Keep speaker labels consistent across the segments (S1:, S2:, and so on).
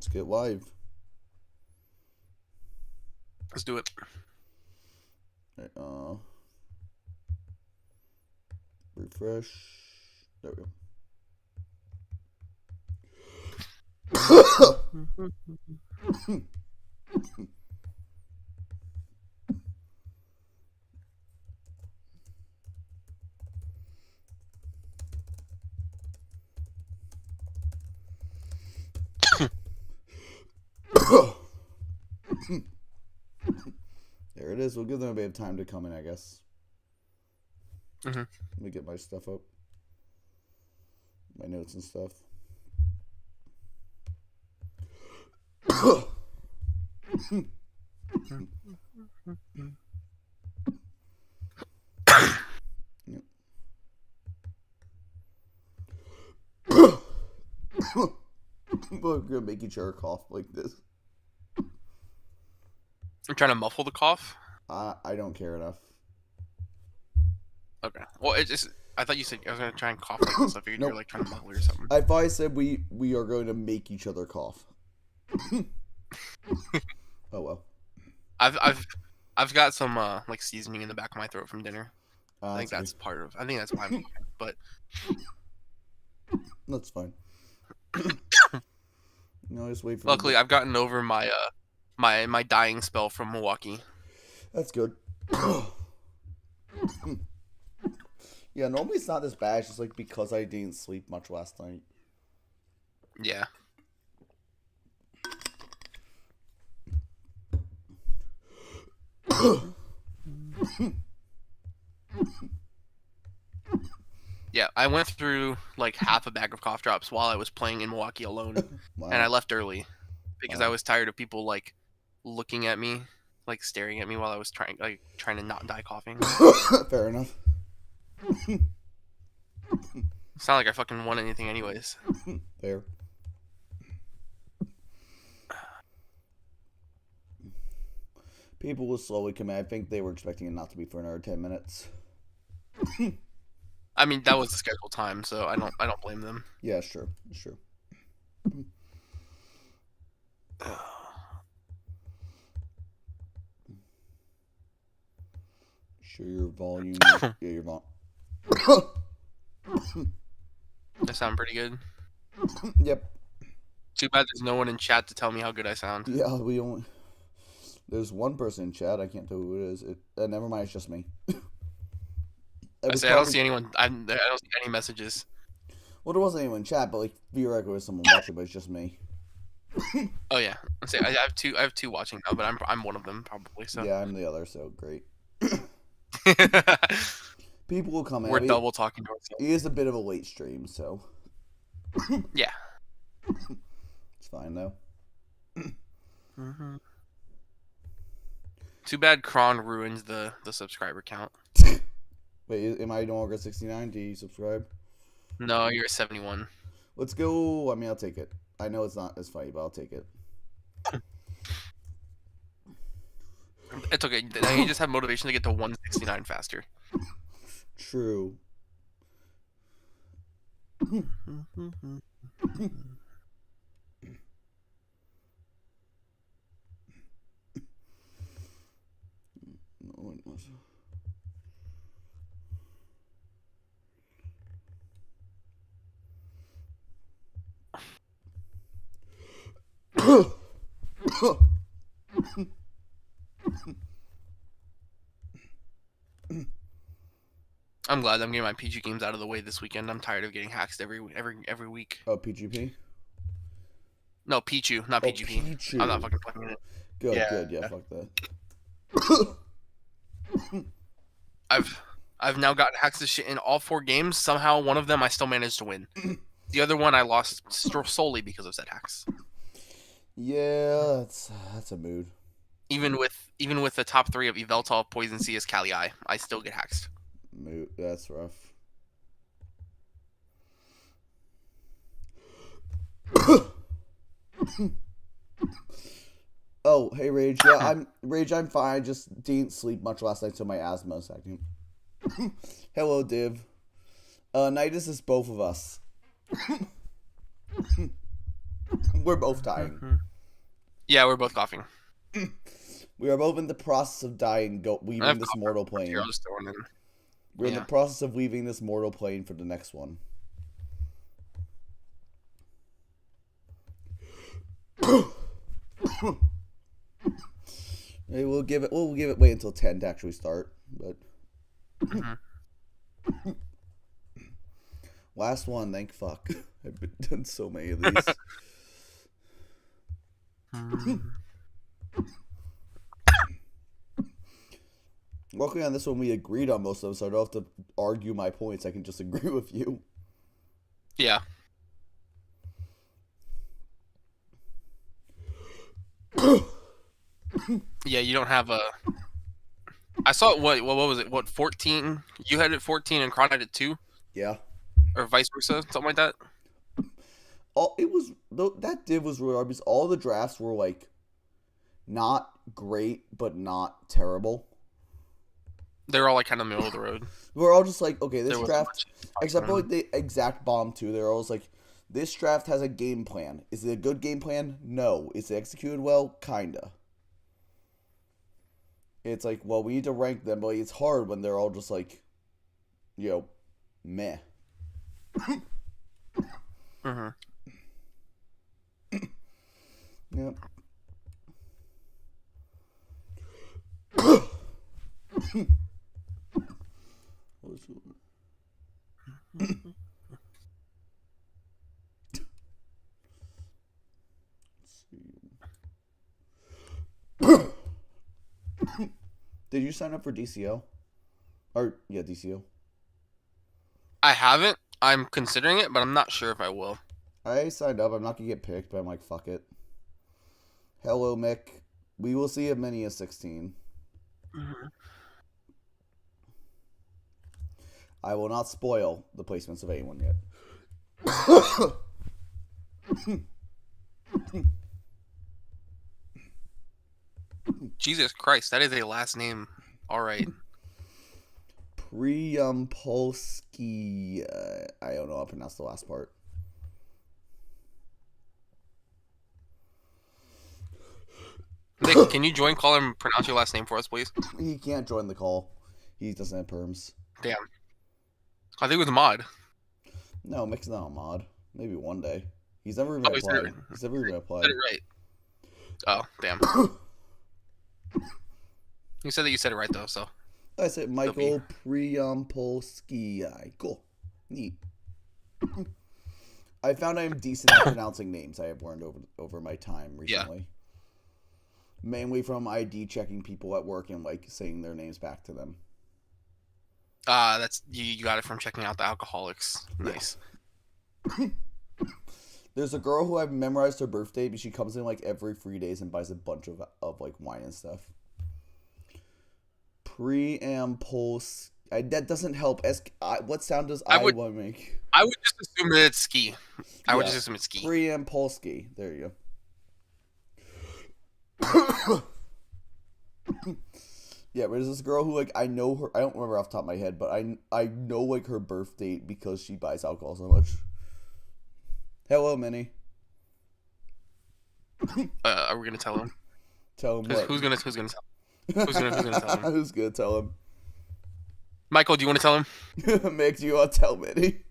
S1: Let's get live.
S2: Let's do it.
S1: Right, refresh. There we go. There it is. We'll give them a bit of time to come in, I guess. Let me get my stuff up. My notes and stuff. We're gonna make each other cough like this.
S2: I'm trying to muffle the cough.
S1: I don't care enough.
S2: Okay. Well, it just. I thought you said I was gonna try and cough like this. I figured you were like trying to muffle or something.
S1: I thought I said we are going to make each other cough. Oh well.
S2: I've got some like seasoning in the back of my throat from dinner. I think that's
S1: good.
S2: part of. I think that's why I'm. But
S1: that's fine. No, just wait for.
S2: Luckily, I've gotten over my my dying spell from Milwaukee.
S1: That's good. Yeah, normally it's not this bad. It's just like because I didn't sleep much last night.
S2: Yeah. Yeah, I went through like half a bag of cough drops while I was playing in Milwaukee alone,
S1: Wow.
S2: and I left early because I was tired of people like looking at me, like staring at me while I was trying to not die coughing.
S1: Fair enough.
S2: It's not like I fucking won anything anyways.
S1: Fair. People will slowly come in. I think they were expecting it not to be for another 10 minutes.
S2: I mean, that was the scheduled time, so I don't blame them.
S1: Yeah, it's true. It's true. Sure, your volume. Yeah, your volume.
S2: I sound pretty good.
S1: Yep.
S2: Too bad there's no one in chat to tell me how good I sound.
S1: Yeah, we only. There's one person in chat. I can't tell who it is. Never mind. It's just me.
S2: I don't see anyone. I don't see any messages.
S1: Well, there wasn't anyone in chat, but like theoretically, there was someone watching, but it's just me.
S2: Oh yeah, I have two watching now, but I'm one of them probably. So
S1: yeah, I'm the other. So great. People will come in.
S2: We're double talking to ourselves.
S1: It is a bit of a late stream, so
S2: yeah,
S1: it's fine though.
S2: Too bad Kron ruined the subscriber count.
S1: Wait, am I no longer 69? Do you subscribe?
S2: No, you're at 71.
S1: Let's go. I mean, I'll take it. I know it's not as funny, but I'll take it.
S2: It's okay. Now you just have motivation to get to 169 faster.
S1: True.
S2: I'm glad I'm getting my PG games out of the way this weekend. I'm tired of getting hacked every week.
S1: Oh, PGP?
S2: No, Pichu, not PGP.
S1: Pichu.
S2: I'm not fucking playing it.
S1: Good, yeah, fuck that.
S2: I've now gotten hacked this shit in all 4 games. Somehow one of them I still managed to win. The other one I lost solely because of said hacks.
S1: Yeah, that's a mood.
S2: Even with the top 3 of Yveltal, Poison CS, Kali I still get hacked.
S1: Mood, that's rough. Oh, hey Rage. Yeah, I'm fine. I just didn't sleep much last night, so my asthma is acting. Hello, Div. Nidus is both of us. We're both dying.
S2: Yeah, we're both coughing.
S1: We are both in the process of dying, weaving this mortal plane.
S2: Here, I'll just throw it in.
S1: We're in the process of weaving this mortal plane for the next one. Maybe we'll give it wait until 10 to actually start, but last one, thank fuck. I've been done so many of these. Luckily on this one we agreed on most of them, so I don't have to argue my points. I can just agree with you.
S2: Yeah. Yeah, you don't have a. I saw it. What was it? What 14? You had it 14 and Kron had it 2.
S1: Yeah.
S2: Or vice versa, something like that.
S1: That div was really hard because all the drafts were like not great but not terrible.
S2: They were all like kind of middle of the road.
S1: We're all just like, okay, this draft, except for like the exact bomb too. They're always like, this draft has a game plan. Is it a good game plan? No. Is it executed well? Kinda. It's like, well, we need to rank them, but it's hard when they're all just like, meh. Yep. Did you sign up for DCO? DCO.
S2: I haven't. I'm considering it, but I'm not sure if I will.
S1: I signed up. I'm not going to get picked, but I'm like, fuck it. Hello, Mick. We will see as many as 16. I will not spoil the placements of anyone yet.
S2: Jesus Christ, that is a last name. All right.
S1: Priampolsky. I don't know how to pronounce the last part.
S2: Nick, can you join call and pronounce your last name for us, please?
S1: He can't join the call. He doesn't have perms.
S2: Damn. I think it was a mod.
S1: No, Mick's not a mod. Maybe one day. He's never even applied. He's never even applied.
S2: Said it right. Oh, damn. You said that you said it right, though, so.
S1: I said Michael Priampolsky. Cool. Neat. I found I am decent at pronouncing names. I have learned over my time recently. Yeah. Mainly from ID checking people at work and like saying their names back to them.
S2: That's you got it from checking out the alcoholics. Nice.
S1: There's a girl who I've memorized her birthday, but she comes in like every 3 days and buys a bunch of like wine and stuff. Pre-and-post. That doesn't help. What sound does I want to make?
S2: I would just assume that it's ski. I would just assume it's ski.
S1: Pre-and-polski. There you go. Yeah, but there's this girl who like I know her. I don't remember off the top of my head, but I know like her birth date because she buys alcohol so much. Hello, Minnie.
S2: Are we gonna tell him?
S1: Tell him what?
S2: Who's gonna tell him? Who's gonna tell him?
S1: Who's gonna tell him?
S2: Michael, do you want to tell him?
S1: Mick, do you want to tell Minnie?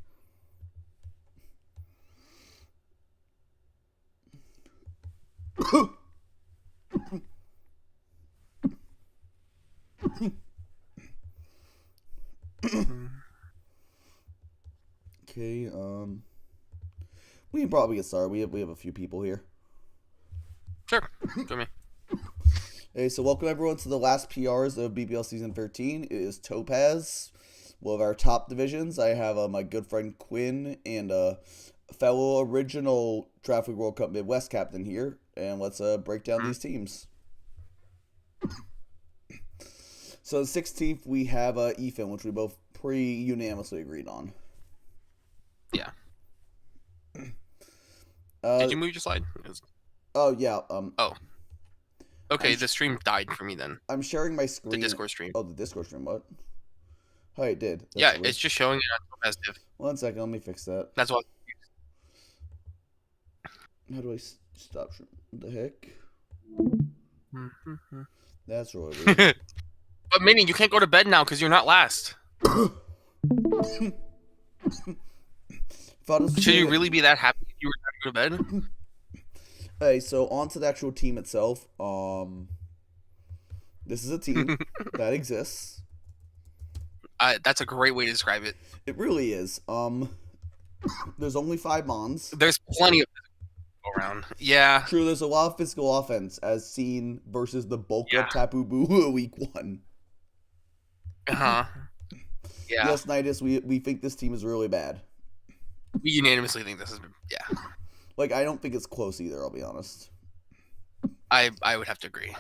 S1: Okay, we can probably get started. We have a few people here.
S2: Sure, join me.
S1: Hey, so welcome everyone to the last PRs of BPL Season 13. It is Topaz, one of our top divisions. I have my good friend Quinn and a fellow original Traffic World Cup Midwest captain here, and let's break down these teams. So the 16th, we have Ethan, which we both unanimously agreed on.
S2: Yeah. Did you move your slide?
S1: Oh, yeah.
S2: Oh. Okay, the stream died for me then.
S1: I'm sharing my screen.
S2: The Discord stream.
S1: Oh, the Discord stream, what? Oh, it did. That's
S2: yeah,
S1: weird.
S2: It's just showing it on Topaz div.
S1: 1 second, let me fix that.
S2: That's what.
S1: How do I stop? What the heck?
S2: Mhm.
S1: That's really weird.
S2: But meaning you can't go to bed now because you're not last. Should you really be that happy if you were trying to go to bed?
S1: Hey, so on to the actual team itself. This is a team that exists.
S2: That's a great way to describe it.
S1: It really is. There's only 5 mons.
S2: There's plenty of go around. Yeah.
S1: True, there's a lot of physical offense as seen versus the bulk
S2: Yeah.
S1: of Tapu Boo week 1.
S2: Uh-huh. Yeah.
S1: Yes, Nidus, we think this team is really bad.
S2: We unanimously think this is
S1: Like, I don't think it's close either, I'll be honest.
S2: I would have to agree.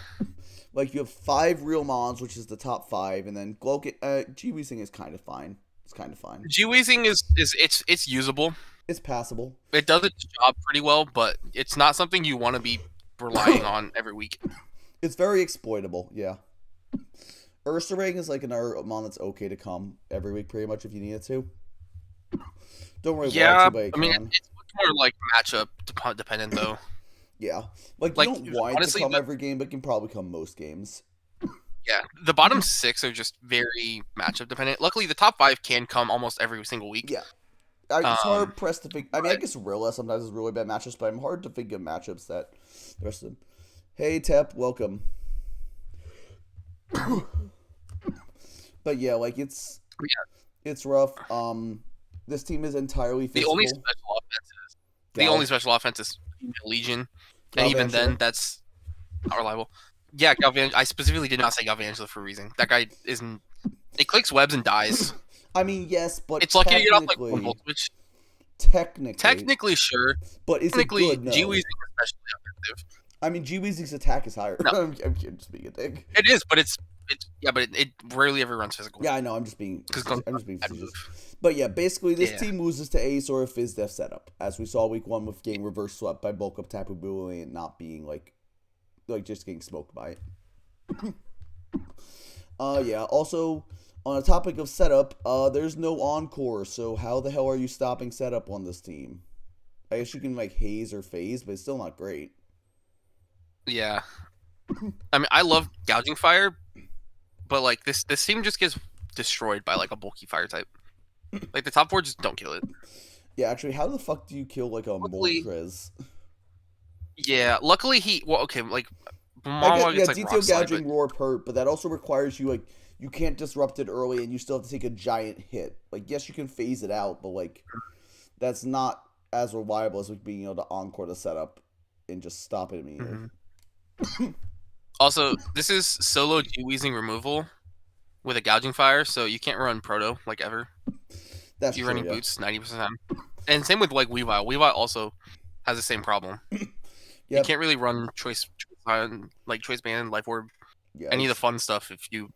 S1: Like, you have 5 real mons, which is the top 5, and then G-Weezing is kind of fine. It's kind of fine.
S2: G-Weezing is it's usable.
S1: It's passable.
S2: It does its job pretty well, but it's not something you want to be relying on every week.
S1: It's very exploitable, yeah. Ursaring is like another mon that's okay to come every week, pretty much, if you need it to. Don't worry about it.
S2: I mean, it's much more like matchup dependent, though.
S1: Yeah. Like you don't want honestly, to come every game, but can probably come most games.
S2: Yeah. The bottom 6 are just very matchup dependent. Luckily, the top 5 can come almost every single week.
S1: Yeah. It's hard pressed to think. I mean, I guess Rilla sometimes is really bad matchups, but I'm hard to think of matchups that the rest of them. Hey, Tep, welcome. But yeah, like it's rough. This team is entirely physical.
S2: The only special offense is Legion, and even then, that's not reliable. Yeah, I specifically did not say Galvantula for a reason. That guy isn't. It clicks webs and dies.
S1: I mean, yes, but
S2: it's lucky to get off like one voltage. Technically, sure.
S1: But is it good? No.
S2: G-Weezing is especially offensive.
S1: I mean, G-Weezing's attack is higher. No. I'm just being a dick.
S2: It is, but it's it rarely ever runs physical.
S1: Yeah, I know. I'm just being facetious. But yeah, basically, this team loses to Ace or a Fizz Def setup, as we saw week 1 with getting reverse swept by bulk of Tapu Boo and not being like just getting smoked by it. Yeah. Also, on a topic of setup, there's no encore, so how the hell are you stopping setup on this team? I guess you can like haze or phase, but it's still not great.
S2: Yeah. I mean, I love gouging fire, but like this team just gets destroyed by like a bulky fire type. Like the top 4 just don't kill it.
S1: Yeah, actually, how the fuck do you kill like a Moltres?
S2: Yeah, luckily like
S1: detail gouging roar hurt, but that also requires you like you can't disrupt it early, and you still have to take a giant hit. Like, yes, you can phase it out, but like that's not as reliable as like being able to encore the setup and just stop it immediately.
S2: Mm-hmm. Also, this is solo G-Weezing removal with a gouging fire, so you can't run Proto like ever.
S1: That's
S2: you're running boots 90% of the time. And same with like Weavile. Weavile also has the same problem. Yep. You can't really run choice band, life orb, any of the fun stuff if you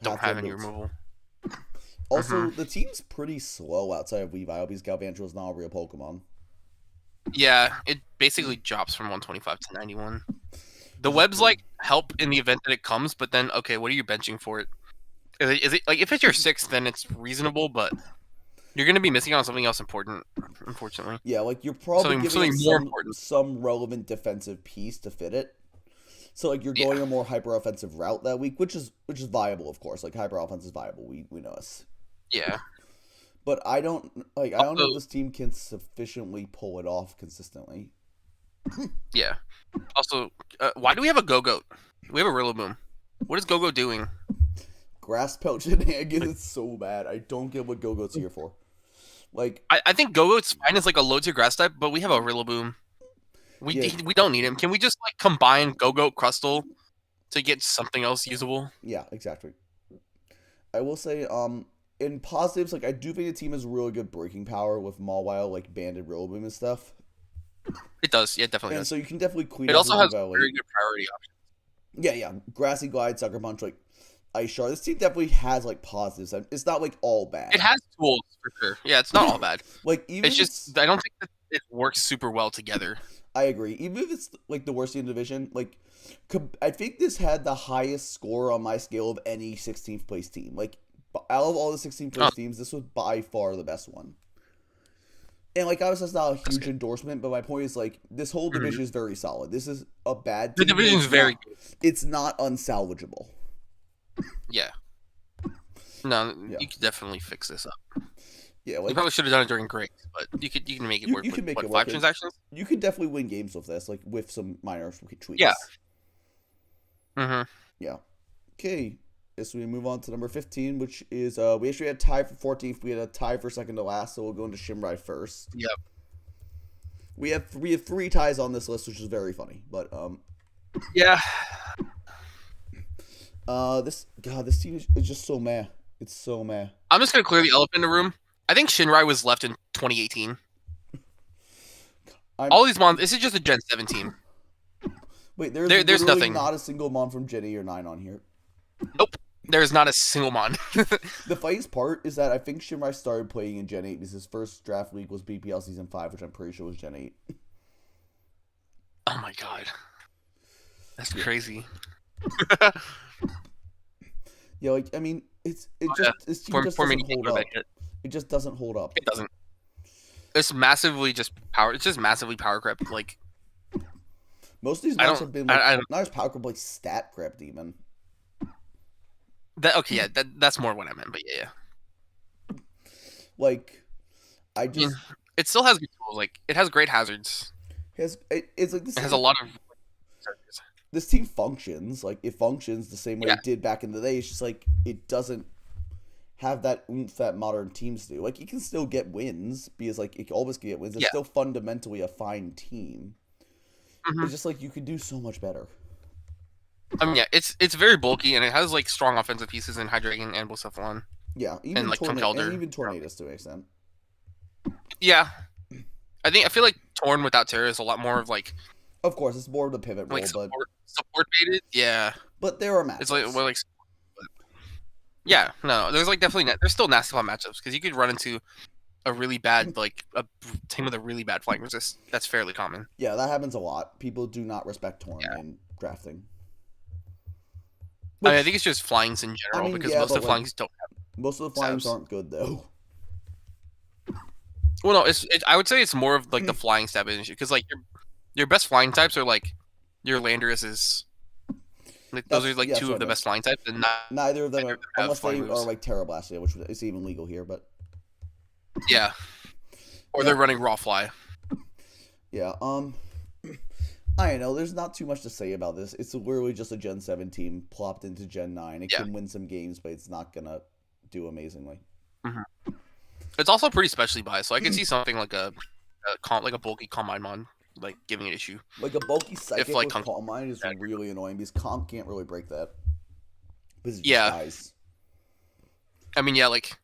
S2: don't have any removal.
S1: Also, the team's pretty slow outside of Weavile because Galvantula is not a real Pokemon.
S2: Yeah, it basically drops from 125 to 91. The webs like help in the event that it comes, but then okay, what are you benching for it? Is it like if it's your 6th, then it's reasonable, but you're going to be missing on something else important, unfortunately.
S1: Yeah, like you're probably giving some relevant defensive piece to fit it. So like you're going a more hyper offensive route that week, which is viable, of course. Like hyper offense is viable. We know this.
S2: Yeah.
S1: But I don't know if this team can sufficiently pull it off consistently.
S2: Yeah. Also, why do we have a Go-Goat? We have a Rillaboom. What is Go-Goat doing?
S1: Grass Pelt shenanigans is so bad. I don't get what Go-Goat's here for. Like
S2: I think Go-Goat's fine as like a low tier grass type, but we have a Rillaboom. We don't need him. Can we just like combine Go-Goat Crustle to get something else usable?
S1: Yeah, exactly. I will say, in positives, like I do think the team has really good breaking power with Mawile, like Banded Rillaboom and stuff.
S2: It does, yeah, definitely.
S1: And
S2: does.
S1: so you can definitely clean.
S2: It also has very good priority options.
S1: Yeah. Grassy Glide, Sucker Punch, like Ice Shard. This team definitely has like positives. It's not like all bad.
S2: It has tools for sure. Yeah, it's not all bad.
S1: Like even
S2: it's just I don't think that it works super well together.
S1: I agree. Even if it's like the worst team in the division, like I think this had the highest score on my scale of any 16th place team. Like out of all the 16th place teams, this was by far the best one. And like, obviously, that's not a huge endorsement, but my point is like, this whole division is very solid. This is a bad
S2: The
S1: team.
S2: division's very
S1: good. It's not unsalvageable.
S2: Yeah. No,
S1: Yeah.
S2: you could definitely fix this up.
S1: Yeah,
S2: You
S1: like
S2: probably should have done it during break, but you can make it work.
S1: you can make
S2: what,
S1: it work.
S2: 5 transactions?
S1: You could definitely win games with this, like with some minor tweaks.
S2: Yeah. Mm-hmm.
S1: Yeah. Okay. Guess we move on to number 15, which is we actually had a tie for 14th. We had a tie for second to last, so we'll go into Shimrai first.
S2: Yep.
S1: We have 3 ties on this list, which is very funny. But
S2: yeah.
S1: this team is just so meh. It's so meh.
S2: I'm just gonna clear the elephant in the room. I think Shinrai was left in 2018. All these mons. This is just a Gen 7 team.
S1: Wait, there's
S2: nothing.
S1: Not a single mon from Gen 8 or 9 on here.
S2: Nope. There's not a single mon.
S1: The funniest part is that I think Shinrai started playing in Gen 8 because his first draft league was BPL Season 5, which I'm pretty sure was Gen 8.
S2: Oh my god. That's crazy.
S1: Yeah, like, I mean, this team just doesn't hold up. It just doesn't hold up.
S2: It doesn't. It's massively just power. It's just massively power crept. Like,
S1: most of these mons have been like, not as power crept, like stat crept even.
S2: That's more what I meant, but yeah.
S1: Like,
S2: it still has good tools. Like, it has great hazards.
S1: It's like this.
S2: It has a lot of.
S1: This team functions like it functions the same way it did back in the day. It's just like it doesn't have that oomph that modern teams do. Like, it can still get wins because like it always can get wins. It's still fundamentally a fine team. Mm-hmm. It's just like you could do so much better.
S2: I mean, yeah, it's very bulky and it has like strong offensive pieces in Hydreigon and Blacephalon.
S1: Yeah, even
S2: and like
S1: and even Tornadus to an extent.
S2: Yeah, I feel like Torn without Terra is a lot more of like.
S1: Of course, it's more of the pivot role,
S2: but support baited. Yeah,
S1: but there are matchups.
S2: It's yeah, no, there's like definitely there's still nasty matchups because you could run into a really bad like a team with a really bad flying resist. That's fairly common.
S1: Yeah, that happens a lot. People do not respect Torn in drafting.
S2: I think it's just flyings in general because most of the flyings don't have.
S1: Most of the flyings aren't good though.
S2: Well, no, I would say it's more of like the flying stab issue because like your best flying types are like your Landorus's. Like, those are like two of the best flying types, and
S1: neither of them are, unless they are like Terra Blast, which is even legal here, but
S2: yeah, or they're running raw fly.
S1: Yeah, I don't know. There's not too much to say about this. It's literally just a Gen 7 team plopped into Gen 9. It can win some games, but it's not gonna do amazingly.
S2: Mm-hmm. It's also pretty specially biased, so I can see something like a bulky Calm Mind mon like giving an issue.
S1: Like a bulky Psychic with Calm Mind is really annoying because Calm can't really break that. Because it just dies.
S2: I mean, yeah, like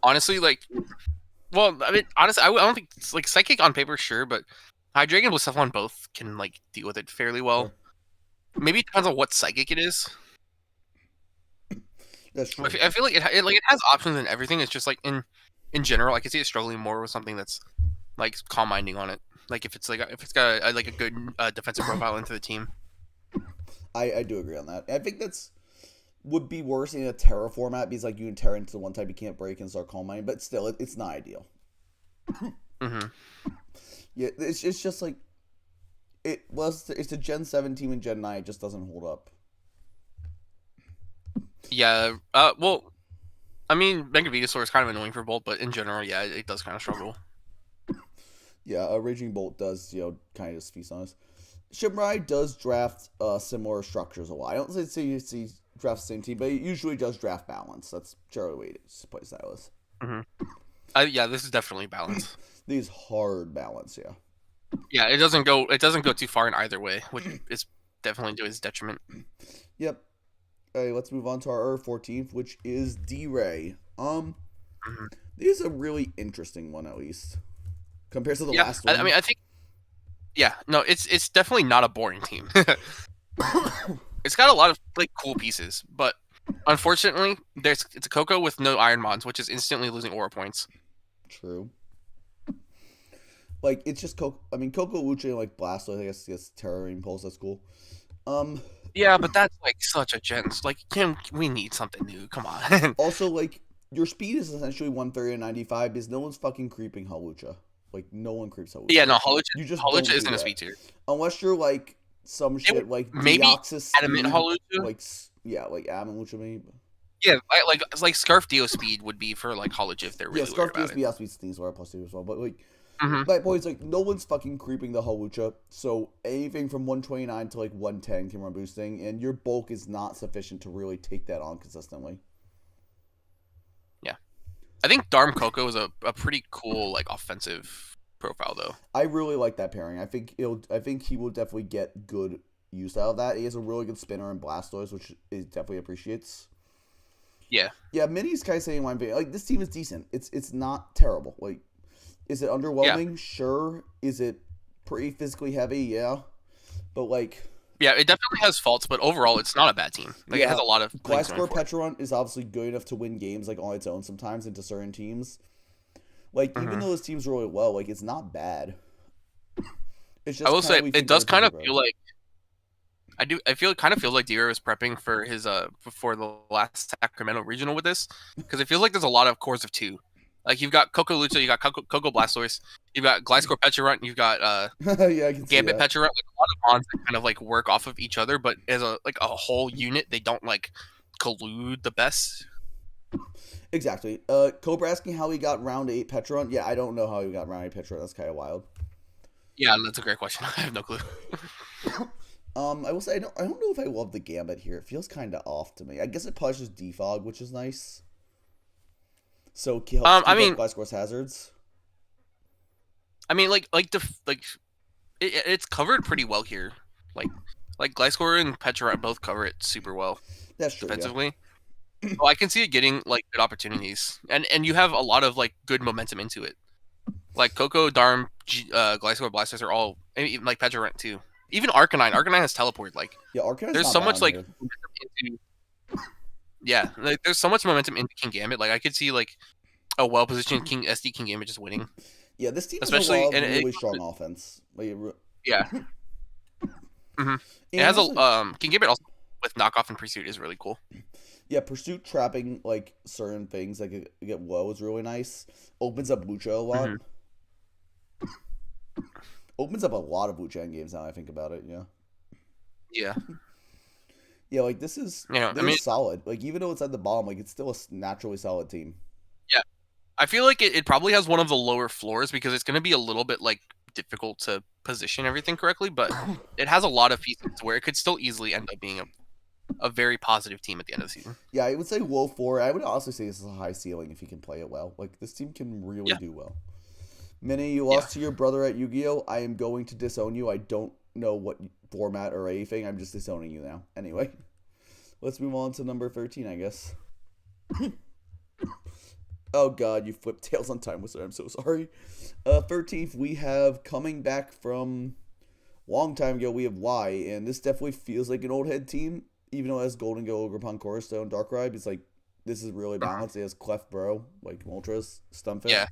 S2: honestly, like, well, I mean, honestly, I don't think it's like Psychic on paper, sure, but Hydreigon and Blacephalon both can like deal with it fairly well. Sure. Maybe it depends on what Psychic it is.
S1: That's true.
S2: I feel like it has options and everything. It's just like in general, I can see it struggling more with something that's like Calm Minding on it. Like if it's got a good defensive profile into the team.
S1: I do agree on that. I think would be worse in a Terra format because like you can Terra into the one type you can't break and start Calm Minding, but still it's not ideal.
S2: Mm-hmm.
S1: Yeah, it's just like it's a Gen 7 team and Gen 9. It just doesn't hold up.
S2: Yeah. Well, I mean, Mega Venusaur is kind of annoying for Bolt, but in general, yeah, it does kind of struggle.
S1: Yeah, Raging Bolt does, kind of just feast on us. Shimrai does draft similar structures a lot. I don't say he drafts the same team, but he usually does draft balance. That's generally the way his play style is.
S2: Mm-hmm. Yeah, this is definitely balance.
S1: These hard balance, yeah.
S2: Yeah, it doesn't go too far in either way, which is definitely to his detriment.
S1: Yep. Hey, let's move on to our 14th, which is D-Ray. This is a really interesting one, at least, compared to the last one.
S2: I mean, I think, it's definitely not a boring team. It's got a lot of like cool pieces, but unfortunately, it's a Coco with no Iron Mons, which is instantly losing aura points.
S1: True. Like, it's just Coco. I mean, Coco, Lucha, and like Blastoise, I guess, gets Terra Impulse. That's cool.
S2: Yeah, but that's like such a gens. Like, we need something new. Come on.
S1: Also, like, your speed is essentially 130 and 95 because no one's fucking creeping Hawlucha. Like no one creeps
S2: Yeah,
S1: Hawlucha.
S2: no,
S1: You just
S2: Hawlucha
S1: don't do
S2: isn't a
S1: that
S2: speed tier.
S1: unless you're like some
S2: It would
S1: shit like
S2: maybe
S1: Deoxys
S2: adamant
S1: speed,
S2: Hawlucha.
S1: like yeah, like Adamant Lucha maybe.
S2: Yeah, like Scarf Dio speed would be for like Hawlucha if they're
S1: Yeah,
S2: really worried
S1: Scarf
S2: about it.
S1: DSP has to be things where plus 2 as well, but like
S2: Hmm.
S1: my point is like no one's fucking creeping the Hawlucha, so anything from 129 to like 110 can run boosting, and your bulk is not sufficient to really take that on consistently.
S2: Yeah, I think Darm Coco is a pretty cool like offensive profile though.
S1: I really like that pairing. I think he will definitely get good use out of that. He has a really good spinner and Blastoise, which it definitely appreciates.
S2: Yeah,
S1: Yeah, Mini's kind of saying one thing. Like this team is decent. It's not terrible. Like, is it
S2: yeah,
S1: underwhelming? Sure. Is it pretty physically heavy? Yeah. But like,
S2: yeah. It definitely has faults, but overall, it's not a bad team. Like it
S1: yeah,
S2: has a lot of things going
S1: Gliscor
S2: for it.
S1: Petron is obviously good enough to win games like on its own sometimes into certain teams. Like even
S2: Hmm.
S1: though this team's really well, like it's not bad. It's
S2: I
S1: just
S2: will
S1: kind of
S2: say
S1: we
S2: it
S1: think
S2: does
S1: other teams
S2: kind
S1: are
S2: of
S1: better.
S2: feel like it kind of feels like Dier was prepping for his before the last Sacramento regional with this because it feels like there's a lot of cores of two. Like you've got Coco Lucha, you got Coco Blastoise, you've got Gliscor Pecharunt, you've got
S1: Yeah, I can see
S2: Gambit
S1: that.
S2: Pecharunt, like a lot of mons that kind of like work off of each other, but as a whole unit, they don't like collude the best.
S1: Exactly. Cobra asking how he got round 8 Petron. Yeah, I don't know how he got round 8 Petron. That's kind of wild.
S2: Yeah, that's a great question. I have no clue.
S1: I will say I don't know if I love the Gambit here. It feels kind of off to me. I guess it pushes defog, which is nice. So it helps
S2: I
S1: keep up
S2: mean,
S1: Gliscor's hazards.
S2: like it's covered pretty well here. Like Gliscor and Pecharunt both cover it super well
S1: That's true. Yeah.
S2: defensively. So I can see it getting like good opportunities, and you have a lot of like good momentum into it. Like Coco, Darm, Gliscor, Blastoise are all even like Pecharunt too. Even Arcanine. Arcanine has teleport. Like
S1: Yeah, Arcana's
S2: there's
S1: not
S2: so
S1: bad
S2: much
S1: on
S2: like
S1: here.
S2: momentum into yeah, like there's so much momentum into King Gambit. Like I could see like a well positioned King SD King Gambit just winning,
S1: Yeah, this team has a
S2: especially
S1: lot of
S2: and
S1: really strong offense. Like,
S2: yeah. Hmm. It
S1: and
S2: has a
S1: also,
S2: King Gambit also with knockoff and pursuit is really cool.
S1: yeah, pursuit trapping like certain things like get low is really nice. Opens up Lucha a lot.
S2: Hmm.
S1: Opens up a lot of Lucha end games now. I think about it. Yeah.
S2: Yeah,
S1: Yeah, like this is
S2: I mean,
S1: solid. Like even though it's at the bottom, like it's still a naturally solid team.
S2: yeah. I feel like it probably has one of the lower floors because it's going to be a little bit like difficult to position everything correctly, but it has a lot of pieces where it could still easily end up being a very positive team at the end of the season.
S1: Yeah, I would say low floor. I would also say this is a high ceiling if he can play it well. Like this team can really
S2: Yeah,
S1: do well. Minnie, you
S2: yeah.
S1: lost to your brother at Yu-Gi-Oh! I am going to disown you. I don't know what format or anything. I'm just disowning you now. Anyway, let's move on to number 13, I guess. Oh god, you flipped tails on Time Wizard. I'm so sorry. 13th, we have coming back from long time ago, we have Y, and this definitely feels like an old head team, even though it has Golden Go, Ogre Cornerstone, Darkrai. It's like, this is really balanced. It has Clef Bro, like Moltres,
S2: Yeah.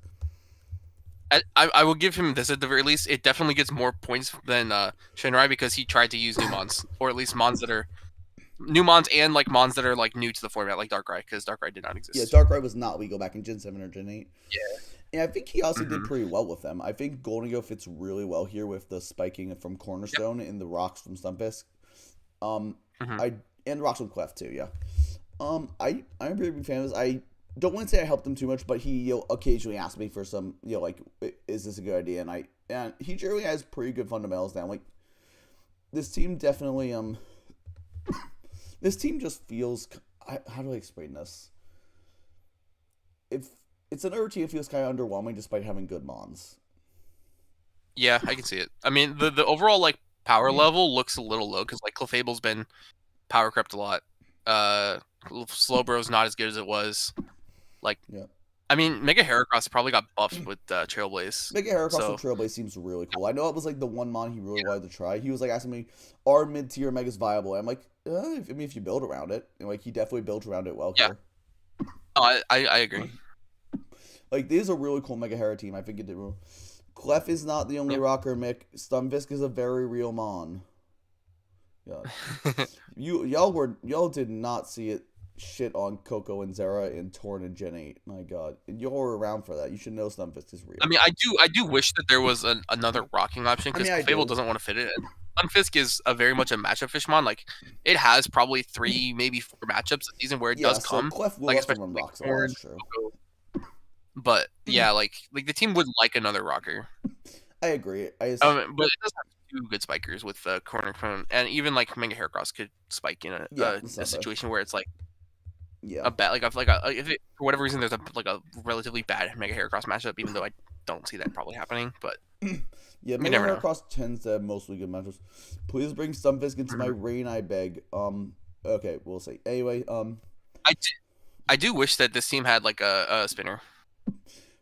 S1: Stunfisk.
S2: I will give him this at the very least. It definitely gets more points than Shinrai because he tried to use new mons, or at least mons that are new mons and like mons that are like new to the format, like Darkrai, because Darkrai did not
S1: Yeah,
S2: exist.
S1: Darkrai was not legal back in Gen 7 or Gen 8.
S2: Yeah.
S1: And I think he also did
S2: Hmm.
S1: pretty well with them. I think Golden Go fits really well here with the spiking from
S2: Yep.
S1: Cornerstone and the rocks from Stunfisk. Um,
S2: Hmm.
S1: I and rocks from Clef too. Yeah. I'm a pretty big fan of this. I don't want to say I helped him too much, but he occasionally asked me for some like, is this a good idea? And he generally has pretty good fundamentals now. Like this team definitely this team just feels. How do I explain this? If it's another team that feels kind of underwhelming despite having good mons.
S2: Yeah, I can see it. I mean, the overall like power level looks a little low because like Clefable's been power crept a lot. Uh, Slowbro's not as good as it was. Like,
S1: Yeah.
S2: I mean, Mega Heracross probably got buffed with Trailblaze.
S1: Mega Heracross from
S2: So
S1: Trailblaze seems really cool. I know it was like the one mon he really wanted to try. He was like asking me, "Are mid tier Megas viable?" I'm like, if you build around it, and like he definitely built around it well
S2: yeah,
S1: here.
S2: no, I agree.
S1: Like this is a really cool Mega Hera team. I think it did well. Clef is not the only
S2: Yep.
S1: rocker, Mick. Stunfisk is a very real mon. Yeah, y'all did not see it shit on Coco and Zera and Torn and Gen 8. My god. And you're around for that. You should know Stunfisk is
S2: I
S1: real.
S2: mean, I do wish that there was another rocking option
S1: I
S2: because
S1: mean, I
S2: Clefable
S1: do.
S2: doesn't want to fit it. Sunfisk is a very much a matchup fishmon. Like it has probably 3, maybe 4 matchups a season where it
S1: Yeah,
S2: does
S1: so
S2: come,
S1: Clef will
S2: like
S1: have to
S2: especially
S1: run
S2: like
S1: rocks a lot,
S2: Corn,
S1: that's true.
S2: Coco. But yeah, like the team would like another rocker.
S1: I agree. I just,
S2: But it does have 2 good spikers with Corner Cone, and even like Mega Heracross could spike in
S1: yeah, it's
S2: a
S1: not bad.
S2: situation where it's like
S1: Yeah.
S2: a bad if it, for whatever reason there's a relatively bad Mega Heracross matchup, even though I don't see that probably happening. But
S1: Yeah,
S2: you
S1: Mega
S2: never know.
S1: Heracross tends to have mostly good matchups. Please bring Stunfisk into my
S2: Mhm.
S1: reign, I beg. Okay, we'll see. Anyway,
S2: I do, I do wish that this team had like a spinner.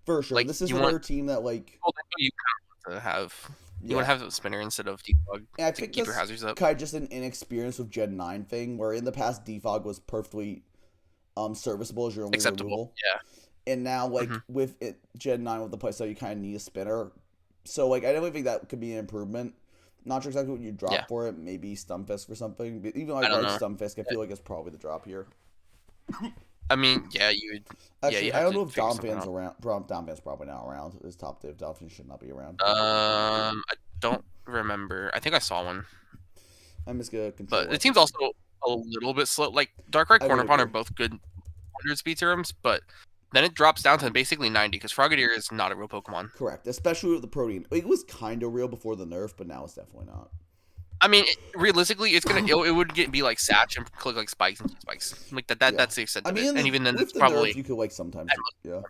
S1: for sure.
S2: Like
S1: This is
S2: you want
S1: another team that, like,
S2: well, you kind of want to have you want
S1: yeah.
S2: to have a spinner instead of defog
S1: And I
S2: to
S1: think
S2: keep your
S1: that's
S2: hazards up.
S1: kind of just an inexperience with Gen 9 thing, where in the past, Defog was perfectly serviceable as your only
S2: Acceptable.
S1: removal.
S2: Yeah.
S1: And now, like,
S2: Hmm.
S1: with it, Gen 9 with the playstyle, you kind of need a spinner. So, like, I definitely think that could be an improvement. Not sure exactly what you
S2: Yeah.
S1: drop for it. Maybe Stunfisk or something. But even though I
S2: I don't
S1: like
S2: know.
S1: Stunfisk, I feel like it's probably the drop here.
S2: I mean, yeah, you would. Yeah,
S1: Actually,
S2: you
S1: I
S2: have
S1: don't
S2: to
S1: know if
S2: figure something
S1: Domfan's
S2: out.
S1: around. Domfan's probably not around. His top div. Domfan should not be around.
S2: I don't remember. I think I saw one,
S1: I'm just gonna control
S2: but the
S1: F.
S2: team's also a little bit slow. Like Darkrai,
S1: I would
S2: Corner Pawn are
S1: agree.
S2: both good 100 speed terms, but then it drops down to basically 90 because Frogadier is not a real Pokemon.
S1: Correct, especially with the protein. It was kind of real before the nerf, but now it's definitely not.
S2: I mean, realistically, it would be like Satch and click like spikes and spikes like that.
S1: Yeah,
S2: That's the extent
S1: I
S2: of it, and
S1: mean,
S2: even then,
S1: with
S2: it's
S1: the nerf,
S2: probably
S1: you could like sometimes,
S2: at most.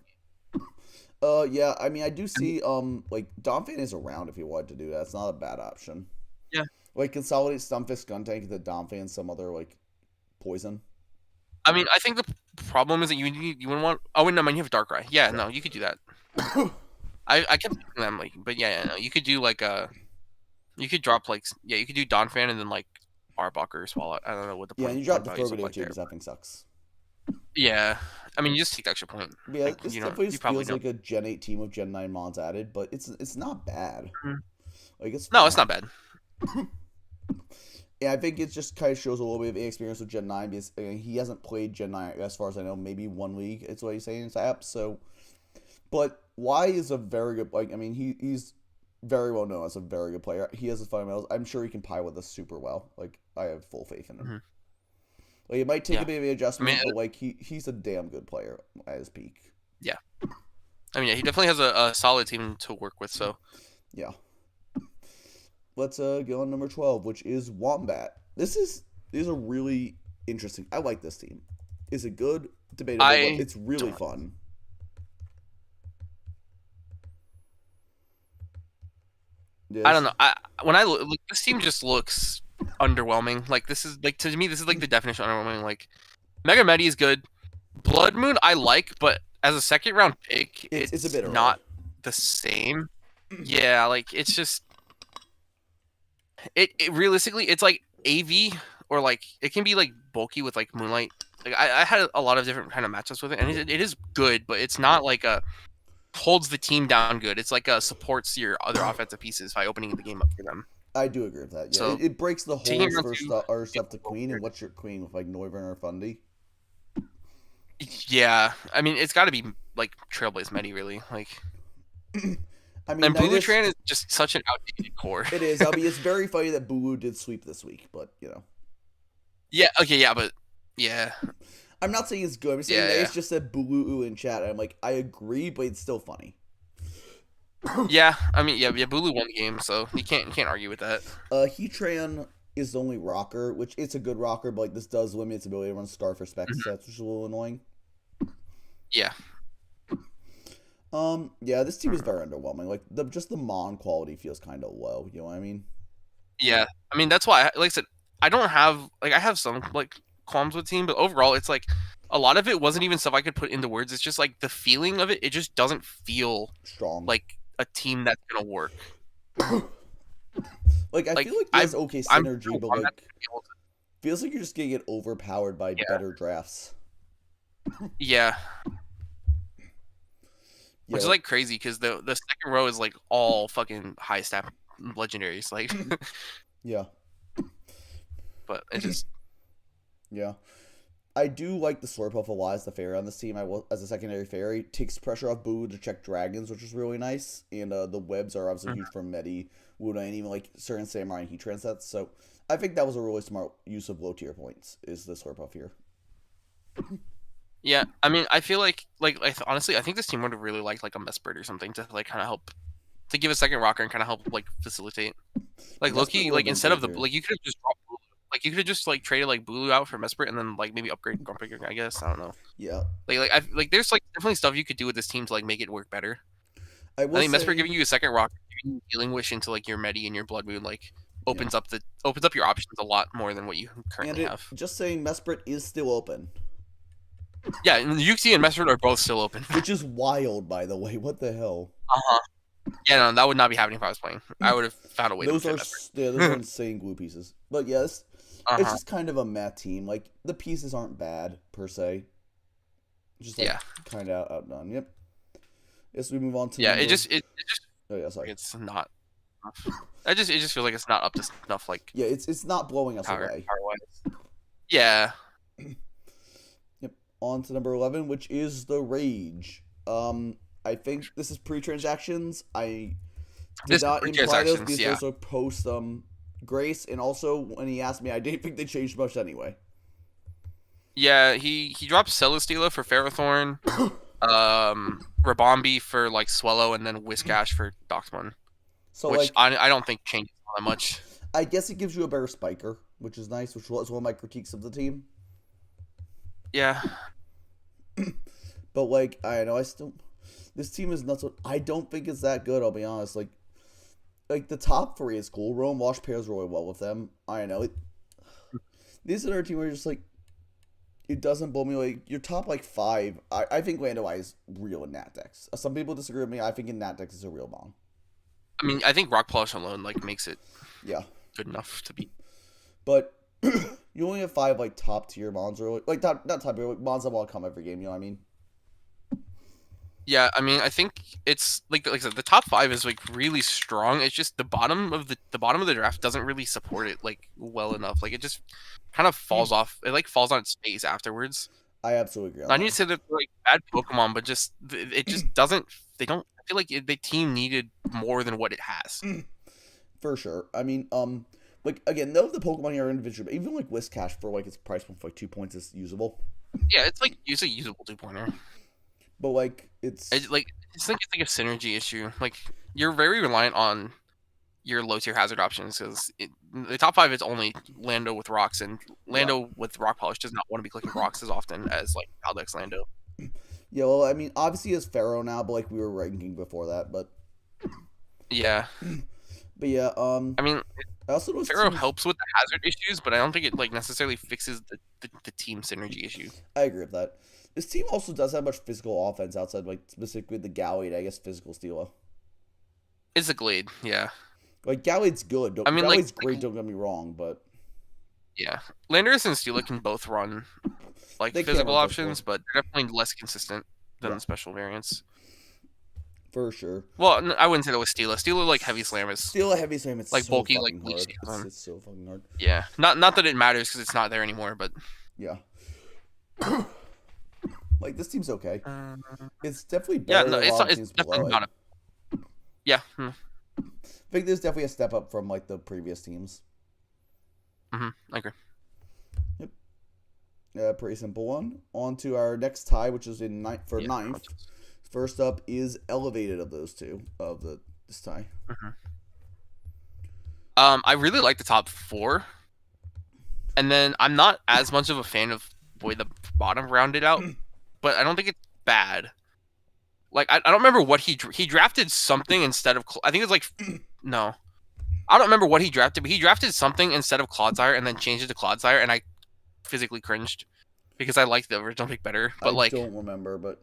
S1: yeah. Yeah. I mean, I do see like Domfan is around if you wanted to do that. It's not a bad option.
S2: Yeah,
S1: Like consolidate Stunfisk, Guntank, the Domfan, some other like poison.
S2: I mean, I think the problem is that you wouldn't want. Oh wait, no, man, you have Darkrai. Yeah,
S1: Yeah.
S2: no, you could do that. I kept thinking them like, but yeah, no, you could do like you could drop like you could do Donphan and then like Arbok or Swallow. I don't know what the
S1: Yeah, and
S2: point
S1: you drop the
S2: values look
S1: Frogadier
S2: like
S1: too
S2: there.
S1: because that thing sucks.
S2: Yeah, I mean, you just take the extra point.
S1: But yeah,
S2: Like
S1: this
S2: you don't,
S1: definitely
S2: you
S1: just
S2: probably
S1: feels
S2: don't.
S1: like a Gen 8 team with Gen 9 mods added, but it's not bad.
S2: Mhm.
S1: Like it's
S2: No, it's
S1: fine.
S2: not bad.
S1: Yeah, I think it just kind of shows a little bit of inexperience with Gen 9 because he hasn't played Gen 9 as far as I know, maybe one league. It's what he's saying in his app. So, but Y is a very good. Like, I mean, he's very well known as a very good player. He has his fundamentals. I'm sure he can pie with us super well. Like, I have full faith in him.
S2: Hmm.
S1: Like, it might take
S2: Yeah,
S1: a bit of an
S2: I mean,
S1: adjustment, but like he's a damn good player at his peak.
S2: yeah, I mean, yeah, he definitely has a solid team to work with. So
S1: Yeah. Let's go on number 12, which is Wombat. This is a really interesting. I like this team. Is it good? Debatable, but
S2: I
S1: it's really
S2: don't.
S1: fun.
S2: I don't
S1: Yes.
S2: know. When I look, this team just looks underwhelming. Like this is like to me, this is like the definition of underwhelming. Like Mega Medi is good. Blood Moon I like, but as a second round pick,
S1: It's a
S2: it's
S1: bit early.
S2: not the same. Yeah, like it's just it realistically it's like AV or like it can be like bulky with like Moonlight. Like I had a lot of different kind of matchups with it, and it is good, but it's not like a holds the team down good. It's like supports your other offensive pieces by opening the game up for them.
S1: I do agree with that. Yeah,
S2: So
S1: it breaks the
S2: taking
S1: holes
S2: round
S1: for
S2: two,
S1: or
S2: it's
S1: stuff to
S2: a little
S1: Queen. And
S2: weird.
S1: what's your Queen with like Noivern or Fundy?
S2: Yeah, I mean it's got to be like Trailblaze Medi really like,
S1: I mean,
S2: and
S1: I just
S2: Bulutran is just such an outdated core.
S1: it is. I mean, it's very funny that Bulu did sweep this week, but you know,
S2: Yeah. Okay. Yeah. But yeah.
S1: I'm not saying it's good. I'm saying
S2: Yeah.
S1: that
S2: Yeah.
S1: it's just said Bulu in chat. And I'm like, I agree, but it's still funny.
S2: Yeah. I mean, yeah. Bulu won the game, so you can't argue with that.
S1: Heatran is the only rocker, which it's a good rocker, but like this does limit its ability to run Star for spec
S2: Mhm.
S1: sets, which is a little annoying.
S2: Yeah.
S1: Yeah, this team is very underwhelming. Like the Mon quality feels kind of low. You know what I mean?
S2: Yeah. I mean, that's why, like I said, I don't have like I have some like qualms with team, but overall, it's like a lot of it wasn't even stuff I could put into words. It's just like the feeling of it. It just doesn't feel
S1: Strong.
S2: like a team that's gonna work.
S1: Like I
S2: Like
S1: feel like he has okay
S2: I'm
S1: synergy, but
S2: I'm not
S1: like
S2: gonna be able to-
S1: feels like you're just gonna get overpowered by
S2: yeah.
S1: better drafts.
S2: Yeah.
S1: Yeah,
S2: Which is like crazy because the second row is like all fucking high stat legendaries. Like,
S1: yeah,
S2: but it just
S1: yeah. I do like the Slurpuff a lot as the fairy on this team. I will as a secondary fairy takes pressure off Boo to check dragons, which is really nice. And the webs are obviously huge
S2: Mhm.
S1: for Medi, Wuda, and even like certain Samurai and Heat Transets. So I think that was a really smart use of low tier points. Is the Slurpuff here?
S2: Yeah, I mean, I feel like honestly, I think this team would have really liked like a Mesprit or something to like kind of help to give a second rocker and kind of help like facilitate. Like
S1: Mesprit
S2: Loki,
S1: would have
S2: like
S1: been
S2: instead
S1: great
S2: of the
S1: here.
S2: like you could have just dropped Bulu. Like you could have just like traded like Bulu out for Mesprit and then like maybe upgrade Grumpig, I guess. I don't know.
S1: Yeah,
S2: Like there's like definitely stuff you could do with this team to like make it work better.
S1: I
S2: I
S1: will
S2: think Mesprit
S1: say,
S2: giving you a second rock, giving you Healing Wish into like your Medi and your Blood Moon like
S1: yeah,
S2: opens up your options a lot more than what you
S1: and
S2: currently
S1: it
S2: have.
S1: just saying Mesprit is still open,
S2: Yeah, and Yuxi and Mesprit are both still open.
S1: which is wild, by the way. What the hell?
S2: Uh-huh. Yeah, no, that would not be happening if I was playing. I would have found a way to
S1: Those are
S2: fit Mesprit.
S1: yeah, those are insane glue pieces. But yes, it's
S2: Uh-huh.
S1: just kind of a meh team. Like the pieces aren't bad per se, just like
S2: Yeah.
S1: kind of outdone. Yep. Yes, we move on to
S2: Yeah,
S1: number.
S2: it just
S1: Oh yeah, sorry.
S2: it's not enough. It just feels like it's not up to snuff like
S1: Yeah, it's not blowing us away.
S2: power wise. Yeah.
S1: Yep. On to number 11, which is the Rage. I think this is pre-transactions. I did
S2: This is
S1: not
S2: free
S1: imply those.
S2: transactions,
S1: These
S2: yeah.
S1: also post Grace, and also when he asked me, I didn't think they changed much anyway.
S2: Yeah, he dropped Celesteela for Ferrothorn, Rabombi for like Swellow, and then Whiskash for Doxmon.
S1: So
S2: Which
S1: like,
S2: I don't think changes all that much.
S1: I guess it gives you a better spiker, which is nice, which was one of my critiques of the team.
S2: Yeah.
S1: But like, I don't know, I still this team is nuts. I don't think it's that good. I'll be honest. Like the top three is cool. Roam Wash pairs really well with them. I know it. These are a team where you're just like it doesn't blow me away. Your top like five, I think Lando Eye is real in Nat decks. Some people disagree with me. I think in Nat decks is a real bomb.
S2: I mean, I think Rock Polish alone like makes it
S1: Yeah,
S2: good enough to beat.
S1: but you only have five like top tier mons, or like not top tier, like mons that will come every game. You know what I mean?
S2: Yeah, I mean, I think it's like I said, the top five is like really strong. It's just the bottom of the draft doesn't really support it like well enough. Like it just kind of falls off. It like falls on its face afterwards.
S1: I absolutely agree
S2: I
S1: on
S2: need to
S1: that.
S2: say that they're, like bad Pokemon, but just it just doesn't. They don't. I feel like the team needed more than what it has.
S1: For sure. I mean, like again, though the Pokemon here are individual, but even like Whiskash for like its price point for like 2 points is usable.
S2: Yeah, it's like a usable 2-pointer.
S1: But like it's
S2: It's like a synergy issue. Like you're very reliant on your low tier hazard options because the top five is only Lando with rocks, and
S1: yeah.
S2: Lando with rock polish does not want to be clicking rocks as often as like Valdex Lando.
S1: Yeah, well, I mean, obviously it's Pharaoh now, but like we were ranking before that,
S2: Yeah,
S1: but yeah,
S2: I mean
S1: I also know
S2: Pharaoh
S1: teams.
S2: helps with the hazard issues, but I don't think it like necessarily fixes the team synergy issue.
S1: I agree with that. This team also does have much physical offense outside, like specifically the Gallade, I guess, physical Steelo.
S2: It's a Glade, yeah.
S1: Like Gallade's good.
S2: I mean
S1: Gallade's great. Don't get me wrong, but
S2: yeah, Landorus and Steela can both run like
S1: they can't
S2: physical
S1: run physical.
S2: options, but they're definitely less consistent than
S1: Yeah,
S2: the special variants.
S1: for sure.
S2: Well, I wouldn't say that with Steela. Steela like heavy slam is
S1: Steelo heavy slam, it's
S2: like
S1: so
S2: bulky, like
S1: fucking
S2: leech
S1: hard.
S2: season.
S1: It's so fucking hard.
S2: Yeah, not that it matters because it's not there anymore, but
S1: Yeah. Like this team's okay.
S2: uh,
S1: It's definitely
S2: yeah,
S1: better
S2: no,
S1: than a lot of
S2: it's
S1: teams below
S2: definitely
S1: it.
S2: not a yeah.
S1: I think there's definitely a step up from like the previous teams.
S2: I agree.
S1: Yep. Yeah, pretty simple one. On to our next tie, which is in ninth for
S2: Yeah,
S1: ninth. First up is elevated of those two of this tie.
S2: I really like the top four, and then I'm not as much of a fan of the way the bottom rounded out, but I don't think it's bad. Like I don't remember what he drafted something instead of I think it's like no, I don't remember what he drafted, but he drafted something instead of Clodsire and then changed it to Clodsire, and I physically cringed because I liked the original pick better. But
S1: I
S2: like
S1: don't remember, but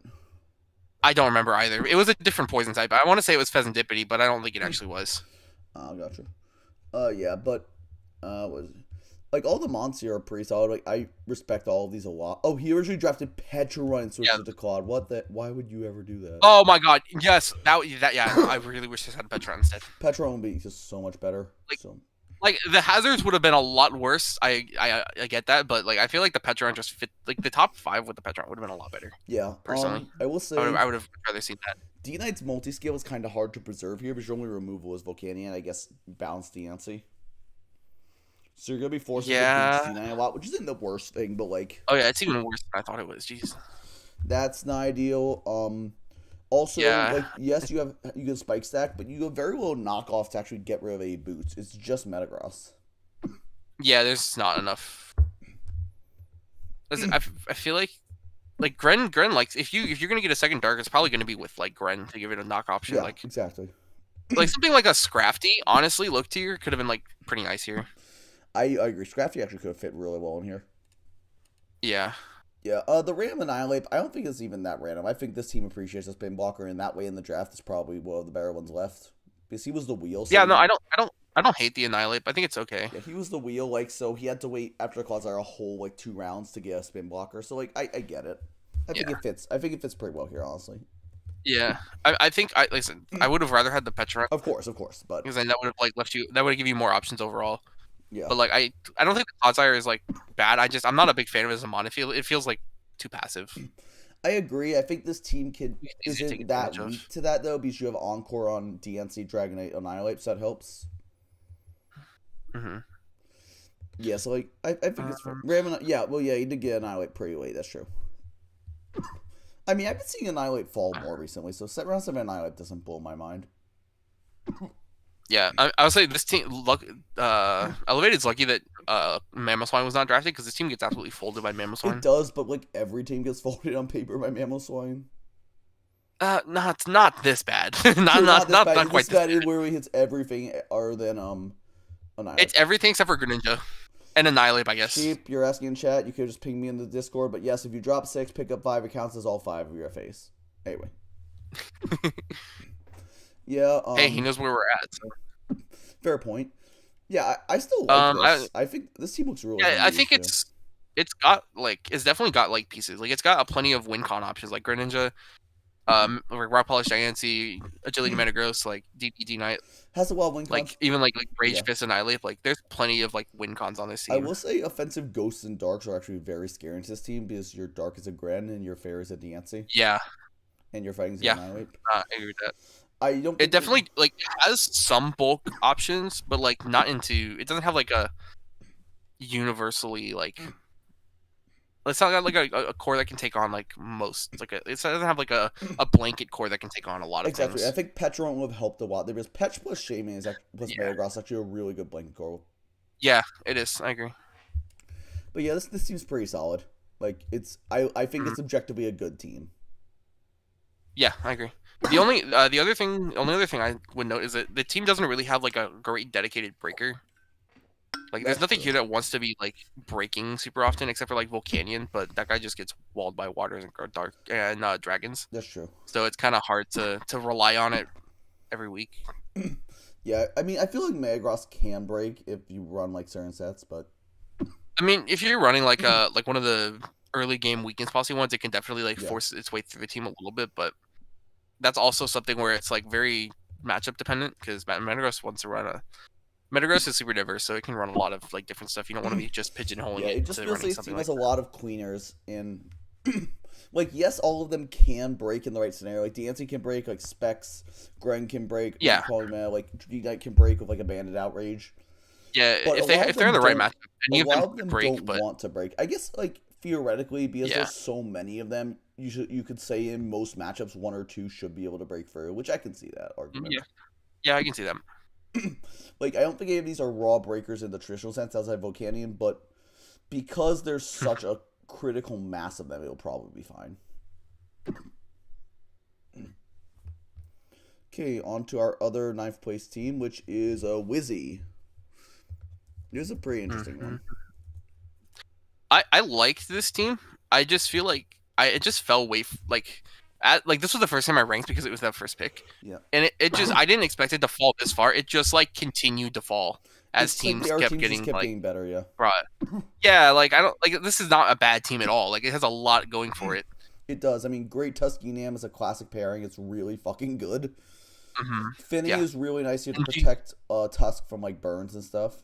S2: I don't remember either. It was a different poison type. I want to say it was Pheasantipity, but I don't think it actually was.
S1: gotcha. Yeah, but was like all the mons here are pretty solid. Like I respect all of these a lot. Oh, he originally drafted Petra and switched
S2: Yeah.
S1: it to Claude. What the? Why would you ever do that?
S2: Oh my god, yes, that yeah. I really wish this had Petra instead.
S1: Petra would be just so much better.
S2: Like,
S1: So
S2: Like the hazards would have been a lot worse. I get that, but like I feel like the Petron just fit. Like the top 5 with the Petron would have been a lot better.
S1: Yeah.
S2: Personally,
S1: I will say
S2: I would have rather seen that.
S1: D Knight's multi scale is kind of hard to preserve here because your only removal is Volcanion. I guess balance Deancey. So you're gonna be forced to boost
S2: Yeah.
S1: D9 a lot, which isn't the worst thing, but like
S2: Oh yeah, it's even worse than I thought it was. Jeez.
S1: that's not ideal. Also,
S2: Yeah.
S1: like yes, you can spike stack, but you have very low knockoff to actually get rid of a boots. It's just Metagross.
S2: Yeah. There's not enough. Listen, I feel like Gren like if you're gonna get a second dark, it's probably gonna be with like Gren to give it a knock option.
S1: Yeah,
S2: Like
S1: exactly.
S2: something like a Scrafty, honestly, look tier could have been like pretty nice here.
S1: I agree. Scrafty actually could have fit really well in here.
S2: Yeah.
S1: Yeah, the random Annihilate, I don't think it's even that random. I think this team appreciates a spin blocker, and that way in the draft is probably one of the better ones left. Because he was the wheel. So
S2: Yeah, no, I don't hate the Annihilate, but I think it's okay.
S1: yeah, he was the wheel, like, so he had to wait after the Clodsire a whole, like, 2 rounds to get a spin blocker. So, like, I get it. I think
S2: Yeah.
S1: it fits. I think it fits pretty well here, honestly.
S2: Yeah. I think listen, I would have rather had the Petron
S1: Of course, but
S2: because then that would have like left you that would have given you more options overall.
S1: yeah.
S2: But like I don't think the Clodsire is like bad. I'm not a big fan of it as a mon. It feels like too passive.
S1: I agree. I think this team
S2: Easy to take
S1: isn't that
S2: advantage of.
S1: weak to that, though, because you have Encore on DNC, Dragonite, Annihilate, so that helps.
S2: Mm-hmm.
S1: Yeah, so, like, I think it's fun. Yeah, well, yeah, he did get Annihilate pretty late, that's true. I mean, I've been seeing Annihilate fall more recently, so round 7 Annihilate doesn't blow my mind.
S2: Yeah, I would say this team Elevated's lucky that Mamoswine was not drafted because this team gets absolutely folded by Mamoswine.
S1: It does, but, like, every team gets folded on paper by Mamoswine.
S2: Not this bad. not quite
S1: this bad. It literally hits everything other than Annihilate.
S2: It's everything except for Greninja. And Annihilate, I guess.
S1: Sheep, you're asking in chat. You could just ping me in the Discord. But yes, if you drop 6, pick up 5, it counts as all 5 of your face. Anyway. Yeah.
S2: Hey, he knows where we're at. So.
S1: Fair point. Yeah, I still like this. I think this team looks really.
S2: Yeah, I think it's definitely got like pieces. Like it's got plenty of win con options like Greninja, like Rock Polish Diancie, Agility Metagross, like DPD Knight.
S1: Has a lot of win cons.
S2: Like even like Rage Fist and Annihilate. Like there's plenty of like win cons on this team.
S1: I will say offensive ghosts and darks are actually very scary to this team because your dark is a Gren and your fair is a Diancie.
S2: Yeah.
S1: And your fighting is
S2: a
S1: Annihilate.
S2: I agree with that.
S1: I don't.
S2: It definitely like has some bulk options, but like not into. It doesn't have like a universally like. It's not got like a core that can take on like most. It doesn't have like a blanket core that can take on a lot of things.
S1: I think Petron would have helped a lot. Because Petch plus Shaman plus Metagross actually a really good blanket core.
S2: Yeah, it is. I agree.
S1: But yeah, this seems pretty solid. Like it's. I think it's objectively a good team.
S2: Yeah, I agree. The only other thing I would note is that the team doesn't really have like a great dedicated breaker. Like there's nothing here that wants to be like breaking super often except for like Volcanion, but that guy just gets walled by waters and dark and dragons.
S1: That's true.
S2: So it's kind of hard to rely on it every week.
S1: Yeah, I mean, I feel like Metagross can break if you run like certain sets, but
S2: I mean, if you're running like one of the early game weakness policy ones, it can definitely like force its way through the team a little bit, but that's also something where it's like very matchup dependent because Metagross wants to run a. Metagross is super diverse, so it can run a lot of like different stuff. You don't want to be just pigeonholing it.
S1: It just feels like this team has a lot of queeners, and like yes, all of them can break in the right scenario. Like Diancie can break, like Specs, Gren can break,
S2: yeah,
S1: like Knight can break with like a Bandit Outrage.
S2: Yeah, but if they're in the right matchup, any of them
S1: don't
S2: break, but
S1: want to break. I guess like theoretically, because there's so many of them, you could say in most matchups 1 or 2 should be able to break through, which I can see that argument.
S2: Yeah, I can see them.
S1: Like I don't think any of these are raw breakers in the traditional sense outside Volcanion, but because there's such a critical mass of them, it'll probably be fine. Okay, on to our other 9th place team, which is Wizzy. It was a pretty interesting one.
S2: I liked this team. I just feel like it just fell way this was the first time I ranked because it was that first pick.
S1: Yeah.
S2: And it just I didn't expect it to fall this far. It just like continued to fall as teams kept getting
S1: better, yeah.
S2: Right. Yeah, like I don't like this is not a bad team at all. Like it has a lot going for it.
S1: It does. I mean, Great Tusky Nam is a classic pairing. It's really fucking good.
S2: Mm-hmm.
S1: Finny is really nice here to protect Tusk from like burns and stuff.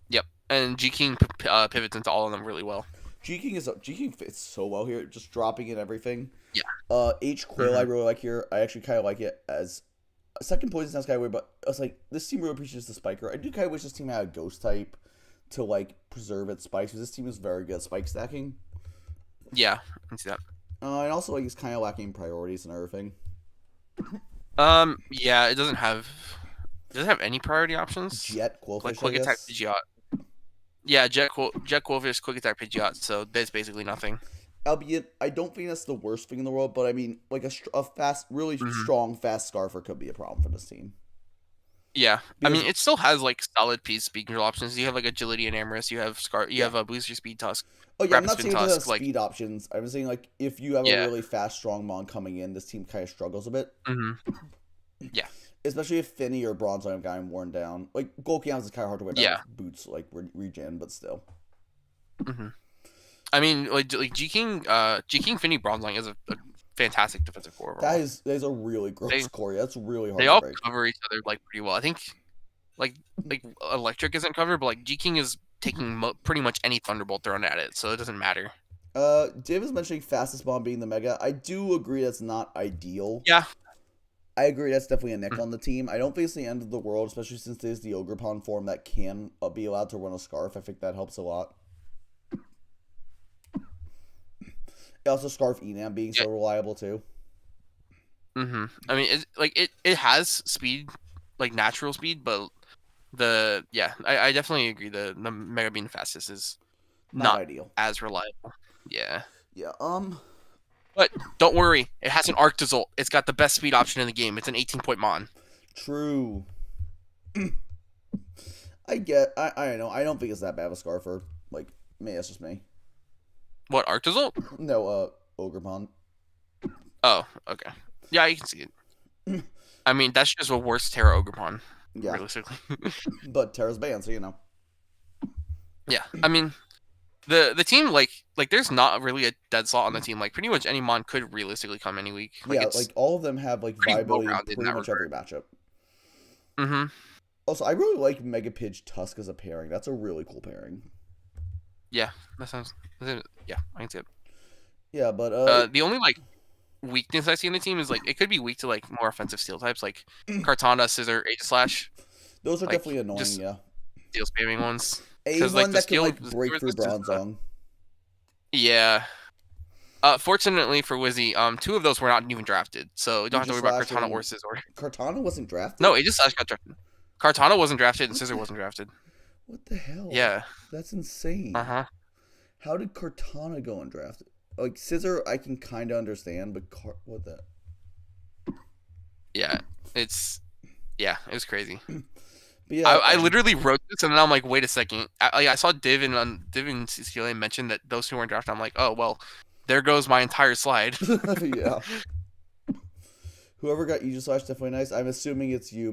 S2: Yep, and G King pivots into all of them really well.
S1: G King fits so well here, just dropping in everything.
S2: Yeah.
S1: H Quill I
S2: Hmm.
S1: really like here. I actually kind of like it as a second poison sounds kind of weird, but I was like, this team really appreciates the spiker. I do kind of wish this team had a ghost type to like preserve its spikes, because this team is very good at spike stacking.
S2: Yeah, I can see that.
S1: And also like it's kind of lacking priorities and everything.
S2: Yeah, it doesn't have. Does it have any priority options?
S1: Jet
S2: Like
S1: Quillfish, I
S2: quick attack
S1: guess.
S2: Pidgeot. Yeah, Jet Quillfish, quick attack Pidgeot. So that's basically nothing.
S1: Albeit, I don't think that's the worst thing in the world, but I mean, like a fast, really
S2: Hmm.
S1: strong, fast Scarfer could be a problem for this team.
S2: Yeah, I
S1: Because,
S2: mean, it still has like solid piece speed control options. You have like agility and Amorous. You have you
S1: yeah.
S2: have a booster speed Tusk,
S1: Oh, yeah, I'm
S2: rapid
S1: not
S2: spin
S1: saying it doesn't have
S2: Tusk. Like,
S1: speed options. I'm saying, like, if you have a
S2: yeah,
S1: really fast, strong Mon coming in, this team kind of struggles a bit.
S2: hmm yeah,
S1: Especially if Finny or Bronzong have gotten worn down. Like, Golkians is kind of hard to wear down
S2: yeah.
S1: with boots, like, regen, but still.
S2: hmm I mean, like G King Finny Bronzong is a fantastic defensive core overall.
S1: That is a really
S2: They
S1: gross core. That's really
S2: they
S1: hard to
S2: all
S1: break.
S2: cover each other like pretty well. I think like Electric isn't covered, but like G King is taking pretty much any Thunderbolt thrown at it, so it doesn't matter.
S1: Dave is mentioning fastest bomb being the Mega. I do agree that's not ideal.
S2: Yeah.
S1: I agree that's definitely a nick
S2: Mhm.
S1: on the team. I don't think it's the end of the world, especially since it is the Ogerpon form that can be allowed to run a Scarf. I think that helps a lot. Also, Scarf Enam being
S2: Yeah.
S1: so reliable too.
S2: I mean, it has speed, like natural speed, but I definitely agree. The Mega Beam fastest is
S1: Not
S2: not
S1: ideal.
S2: as reliable. Yeah.
S1: Yeah.
S2: But don't worry, it has an Arctozolt. It's got the best speed option in the game. It's an 18-point Mon.
S1: True. I don't know. I don't think it's that bad of a Scarfer. Like, maybe that's just me.
S2: What, Arctozolt?
S1: No, Ogerpon.
S2: Oh, okay. Yeah, you can see it. I mean, that's just a worse Terra Ogerpon,
S1: Yeah.
S2: realistically.
S1: But Terra's banned, so you know.
S2: Yeah, I mean, the team like there's not really a dead slot on the team. Like pretty much any mon could realistically come any week. Like
S1: Yeah,
S2: it's
S1: like all of them have like
S2: pretty well
S1: viability in
S2: rounded in
S1: pretty
S2: that
S1: much every
S2: regard.
S1: matchup.
S2: Mm-hmm.
S1: Also, I really like Mega Pidge Tusk as a pairing. That's a really cool pairing.
S2: Yeah, that sounds. Yeah, I can see it.
S1: Yeah, but
S2: The only like weakness I see in the team is like it could be weak to like more offensive steel types like Kartana, Scissor, Aegislash,
S1: those are
S2: like
S1: definitely annoying.
S2: just
S1: Yeah,
S2: steel spamming ones.
S1: a
S2: Because like
S1: one
S2: the
S1: that can
S2: skill,
S1: like break through
S2: resist is
S1: Bronzong.
S2: yeah. Fortunately for Wizzy, two of those were not even drafted, so you don't have to worry about
S1: Aegislash
S2: Cortana or
S1: and
S2: Scizor.
S1: Kartana wasn't drafted.
S2: No, Aegislash got drafted. Kartana wasn't drafted, and
S1: What
S2: Scissor
S1: the
S2: wasn't drafted.
S1: what the hell?
S2: Yeah.
S1: That's
S2: Uh
S1: insane.
S2: huh.
S1: How did Cortana go undrafted? Like Scissor, I can kind of understand, but what the?
S2: Yeah. It's yeah. It was crazy.
S1: But yeah,
S2: I literally wrote this, and then I'm like, wait a second. I saw Div and CCLA mention that those two weren't drafted. I'm like, oh well, there goes my entire slide.
S1: yeah. Whoever got Aegislash definitely nice. I'm assuming it's you,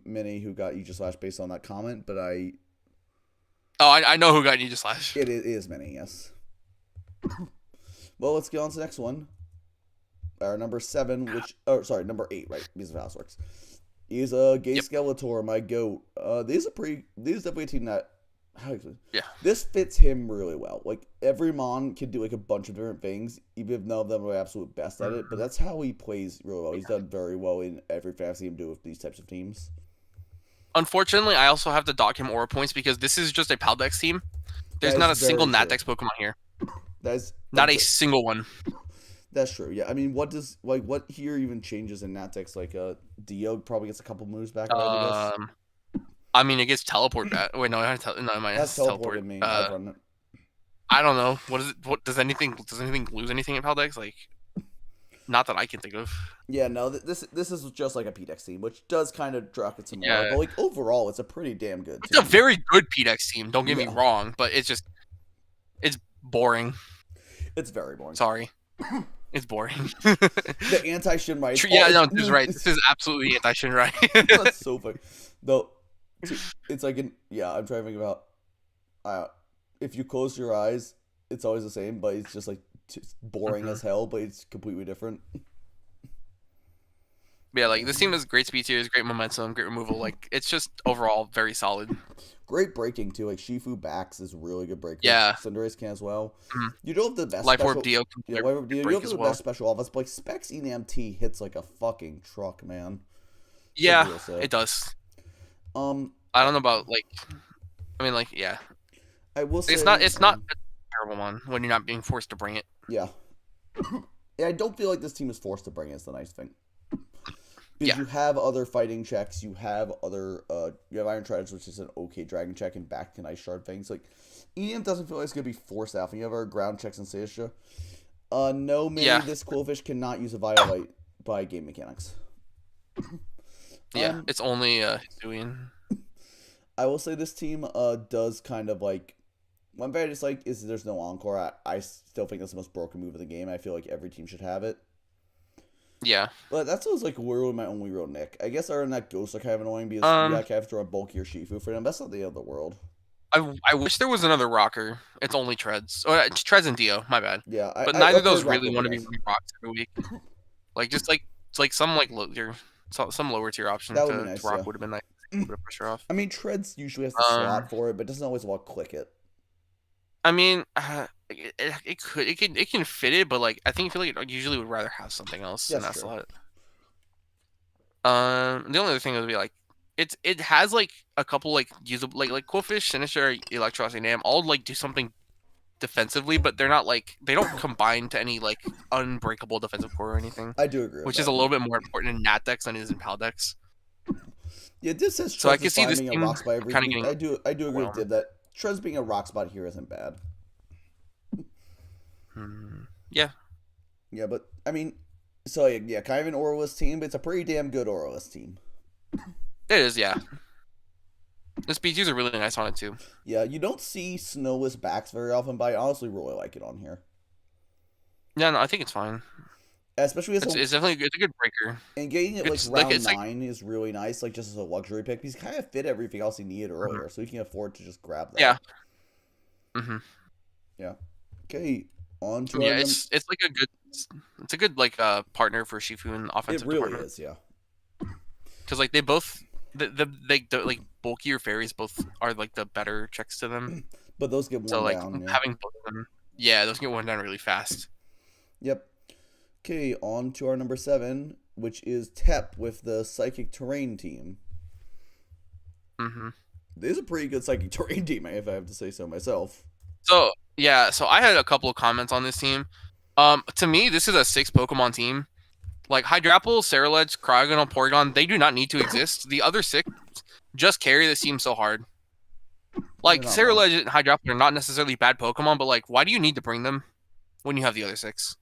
S1: Minnie, who got Aegislash based on that comment, but
S2: Oh, I know who got Ninja Slash.
S1: it is Minnie, yes. Well, let's get on to the next one. Our number 7, which sorry, number 8, right? Because of how this works. He's a Gay
S2: Yep.
S1: Skeletor, my goat. These is definitely a team that
S2: Yeah.
S1: this fits him really well. Like every Mon can do like a bunch of different things, even if none of them are absolute best at it. But that's how he plays really well. He's done very well in every fantasy him do with these types of teams.
S2: Unfortunately, I also have to dock him aura points because this is just a Paldex team. There's
S1: That is
S2: not a single
S1: very true.
S2: Natex Pokemon here.
S1: That is
S2: Not a single one.
S1: That's true. Yeah, I mean, what here even changes in Natex? Like, Dio probably gets a couple moves back, I guess.
S2: I mean, it gets teleport back. Wait, no, no, mine
S1: That's
S2: has teleport.
S1: teleported me. I've run it.
S2: I don't know. What is it? What does anything lose anything in Paldex? Like, not that I can think of.
S1: Yeah, no, this is just like a PDX team, which does kind of drop it some more.
S2: Yeah,
S1: But like overall, it's a pretty damn good
S2: it's a
S1: team.
S2: very good PDX team. Don't get me
S1: Yeah.
S2: wrong, but it's boring.
S1: It's very boring.
S2: Sorry, it's boring.
S1: The anti-Shinrai.
S2: Yeah, no, this is right. This is absolutely anti-Shinrai.
S1: That's so funny. Though, it's like I'm trying to think about. If you close your eyes, it's always the same, but it's just like boring as hell. But it's completely different.
S2: Yeah, like this team has great speed tiers, great momentum, great removal. Like it's just overall very solid.
S1: Great breaking too. Like Shifu backs is really good breaker.
S2: Yeah.
S1: Cinderace can as well.
S2: Mhm.
S1: You don't have the best
S2: Life Orb
S1: special.
S2: Dio can
S1: Yeah, whatever. You don't
S2: break
S1: have
S2: as
S1: the
S2: well.
S1: best special offense, but like Specs EMT hits like a fucking truck, man. It's
S2: Yeah,
S1: real sick.
S2: it does.
S1: Um,
S2: I
S1: I,
S2: don't know about like. I mean, like, yeah,
S1: I will
S2: it's
S1: say,
S2: not. It's not a terrible one when you're not being forced to bring it.
S1: yeah. Yeah, I don't feel like this team is forced to bring it. Is the nice thing. Because
S2: Yeah.
S1: you have other fighting checks, you have you have Iron Treads, which is an okay dragon check, and back can ice shard things. Like, EM doesn't feel like it's gonna be forced out. And you have our ground checks and Seisha. No, Mini,
S2: Yeah.
S1: this Quillfish cannot use a Violite by game mechanics.
S2: Yeah. It's only Hisuian.
S1: I will say this team does kind of like one thing I dislike is there's no Encore. I still think that's the most broken move of the game. I feel like every team should have it.
S2: Yeah.
S1: But that's always like literally my only real nick. I guess other than that, ghosts are kind of annoying because you gotta have to draw a bulkier Shifu for them. That's not the end of the world.
S2: I wish there was another rocker. It's only Treads. Oh, it's Treads and Dio. My bad.
S1: Yeah,
S2: But neither of
S1: third
S2: those
S1: rock
S2: really
S1: would
S2: want to be
S1: nice.
S2: rocks every week. Like just like it's like some like some lower tier option
S1: That
S2: to,
S1: would be nice,
S2: to rock
S1: yeah.
S2: would have been nice. A little bit of pressure off.
S1: I mean, Treads usually has the slot for it, but doesn't always want to click it.
S2: I mean, it can fit it, but like I feel like it usually would rather have something else in that slot. The only other thing would be like it has like a couple like usable like Quillfish, Sinister, Electros, and Nam all like do something defensively, but they're not like they don't combine to any like unbreakable defensive core or anything.
S1: I do agree.
S2: Which is a little bit more important in Nat decks than it is in Pal decks.
S1: Yeah, this says
S2: so I can
S1: is
S2: see this
S1: being a rock spot every
S2: kind of
S1: week.
S2: getting.
S1: I do agree with Dib that Trez being a rock spot here isn't bad.
S2: Yeah.
S1: Yeah, but I mean, so yeah, kind of an Auralist team, but it's a pretty damn good Auralist team.
S2: It is, yeah. The speeches are really nice on it too.
S1: Yeah, you don't see snowless backs very often, but I honestly really like it on here.
S2: Yeah, no, I think it's fine.
S1: Especially as
S2: it's definitely it's a good breaker.
S1: And getting it like round 9 is really nice, like just as a luxury pick. Because he kind of fit everything else he needed earlier, so he can afford to just grab that.
S2: Yeah.
S1: Yeah. Okay. On to
S2: yeah, it's like a good like partner for Shifu in offensive
S1: department. It really
S2: department.
S1: is, yeah.
S2: Because like they both the like bulkier fairies both are like the better checks to them.
S1: But those get worn down.
S2: Yeah. Having both of them, yeah, those get worn down really fast.
S1: Yep. Okay, on to our number 7, which is Tep with the Psychic Terrain team. This is a pretty good Psychic Terrain team, if I have to say so myself.
S2: So yeah, so I had a couple of comments on this team. To me, this is a 6 Pokemon team. Like Hydrapple, Ceruledge, Cryogonal, Porygon, they do not need to exist. The other 6 just carry this team so hard. Like Ceruledge and Hydrapple are not necessarily bad Pokemon, but like, why do you need to bring them when you have the other 6?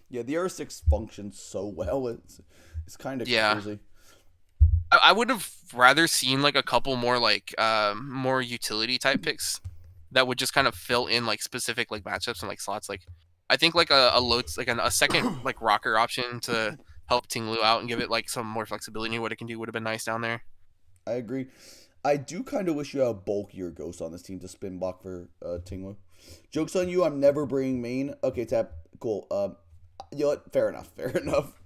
S1: Yeah, the other 6 functions so well. It's kind of crazy.
S2: I would have rather seen like a couple more like more utility type picks that would just kind of fill in like specific like matchups and like slots. Like I think like a second like rocker option to help Tinglu out and give it like some more flexibility in what it can do would have been nice down there.
S1: I agree. I do kind of wish you had a bulkier ghost on this team to spin block for Tinglu. Joke's on you, I'm never bringing main. Okay, Tap, cool. You know what? Fair enough.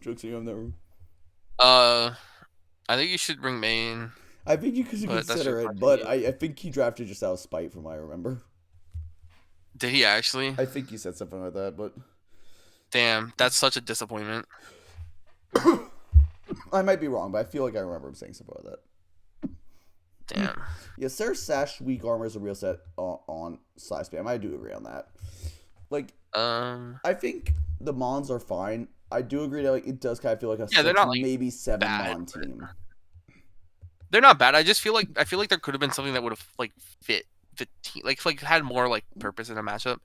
S1: Joke's on you, I'm never.
S2: I think you should bring main.
S1: I think you could consider it, but I think he drafted just out of spite, from what I remember.
S2: Did he actually?
S1: I think he said something like that, but.
S2: Damn, that's such a disappointment.
S1: I might be wrong, but I feel like I remember him saying something like that.
S2: Damn.
S1: Yeah, Sarah's Sash weak armor is a real set on size spam. I do agree on that. Like, I think the Mons are fine. I do agree that like it does kind of feel like a 6, like maybe 7 Mon team.
S2: They're not bad. I feel like there could have been something that would have like fit the team, like had more like purpose in a matchup.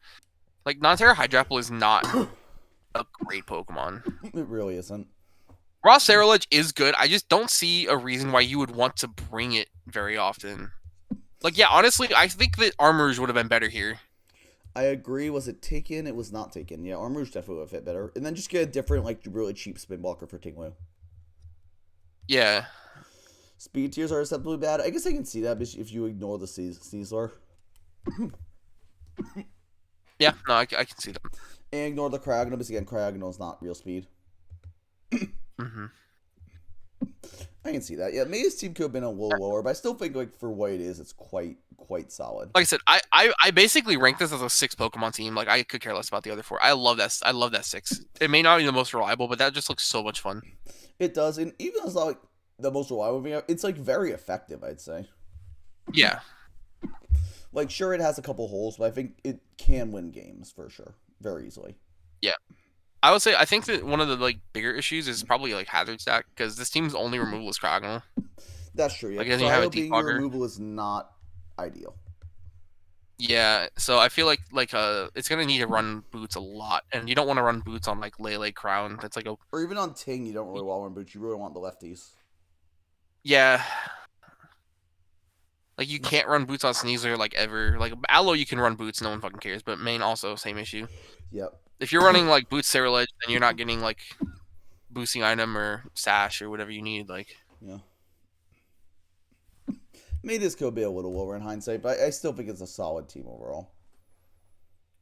S2: Like Non-Terra Hydrapple is not a great Pokemon.
S1: It really isn't.
S2: Raw Ceruledge is good. I just don't see a reason why you would want to bring it very often. Like, yeah, honestly, I think that Armouge would have been better here.
S1: I agree. Was it taken? It was not taken. Yeah, Armouge definitely would have fit better. And then just get a different, like, really cheap spin blocker for Tinglu.
S2: Yeah.
S1: Speed tiers are acceptably bad. I guess I can see that if you ignore the Caesar.
S2: Yeah, no, I can see that.
S1: And ignore the Cryogonal, because again, Cryogonal is not real speed. I can see that. Yeah, maybe his team could have been a little lower, but I still think like for what it is, it's quite solid.
S2: Like I said, I basically rank this as a 6 Pokemon team. Like I could care less about the other 4. I love that. I love that 6. It may not be the most reliable, but that just looks so much fun.
S1: It does, and even though it's not like the most reliable thing, it's like very effective. I'd say.
S2: Yeah.
S1: Like sure, it has a couple holes, but I think it can win games for sure, very easily.
S2: Yeah. I would say I think that one of the like bigger issues is probably like Hazard Stack because this team's only removal is Cryogonal.
S1: That's true. Yeah,
S2: Like, doesn't have a
S1: being your
S2: defogger.
S1: removal is not ideal.
S2: Yeah, so I feel like it's gonna need to run boots a lot, and you don't want to run boots on like Lele Crown. That's like a
S1: Or even on Ting, you don't really want one, but you really want the lefties.
S2: yeah. Like you can't run boots on Sneasler like ever. Like Aloe, you can run boots, no one fucking cares. But main also same issue.
S1: Yep.
S2: If you're running like boots Cerulege, then you're not getting like boosting item or sash or whatever you need. Like
S1: yeah. Maybe this could be a little lower in hindsight, but I still think it's a solid team overall.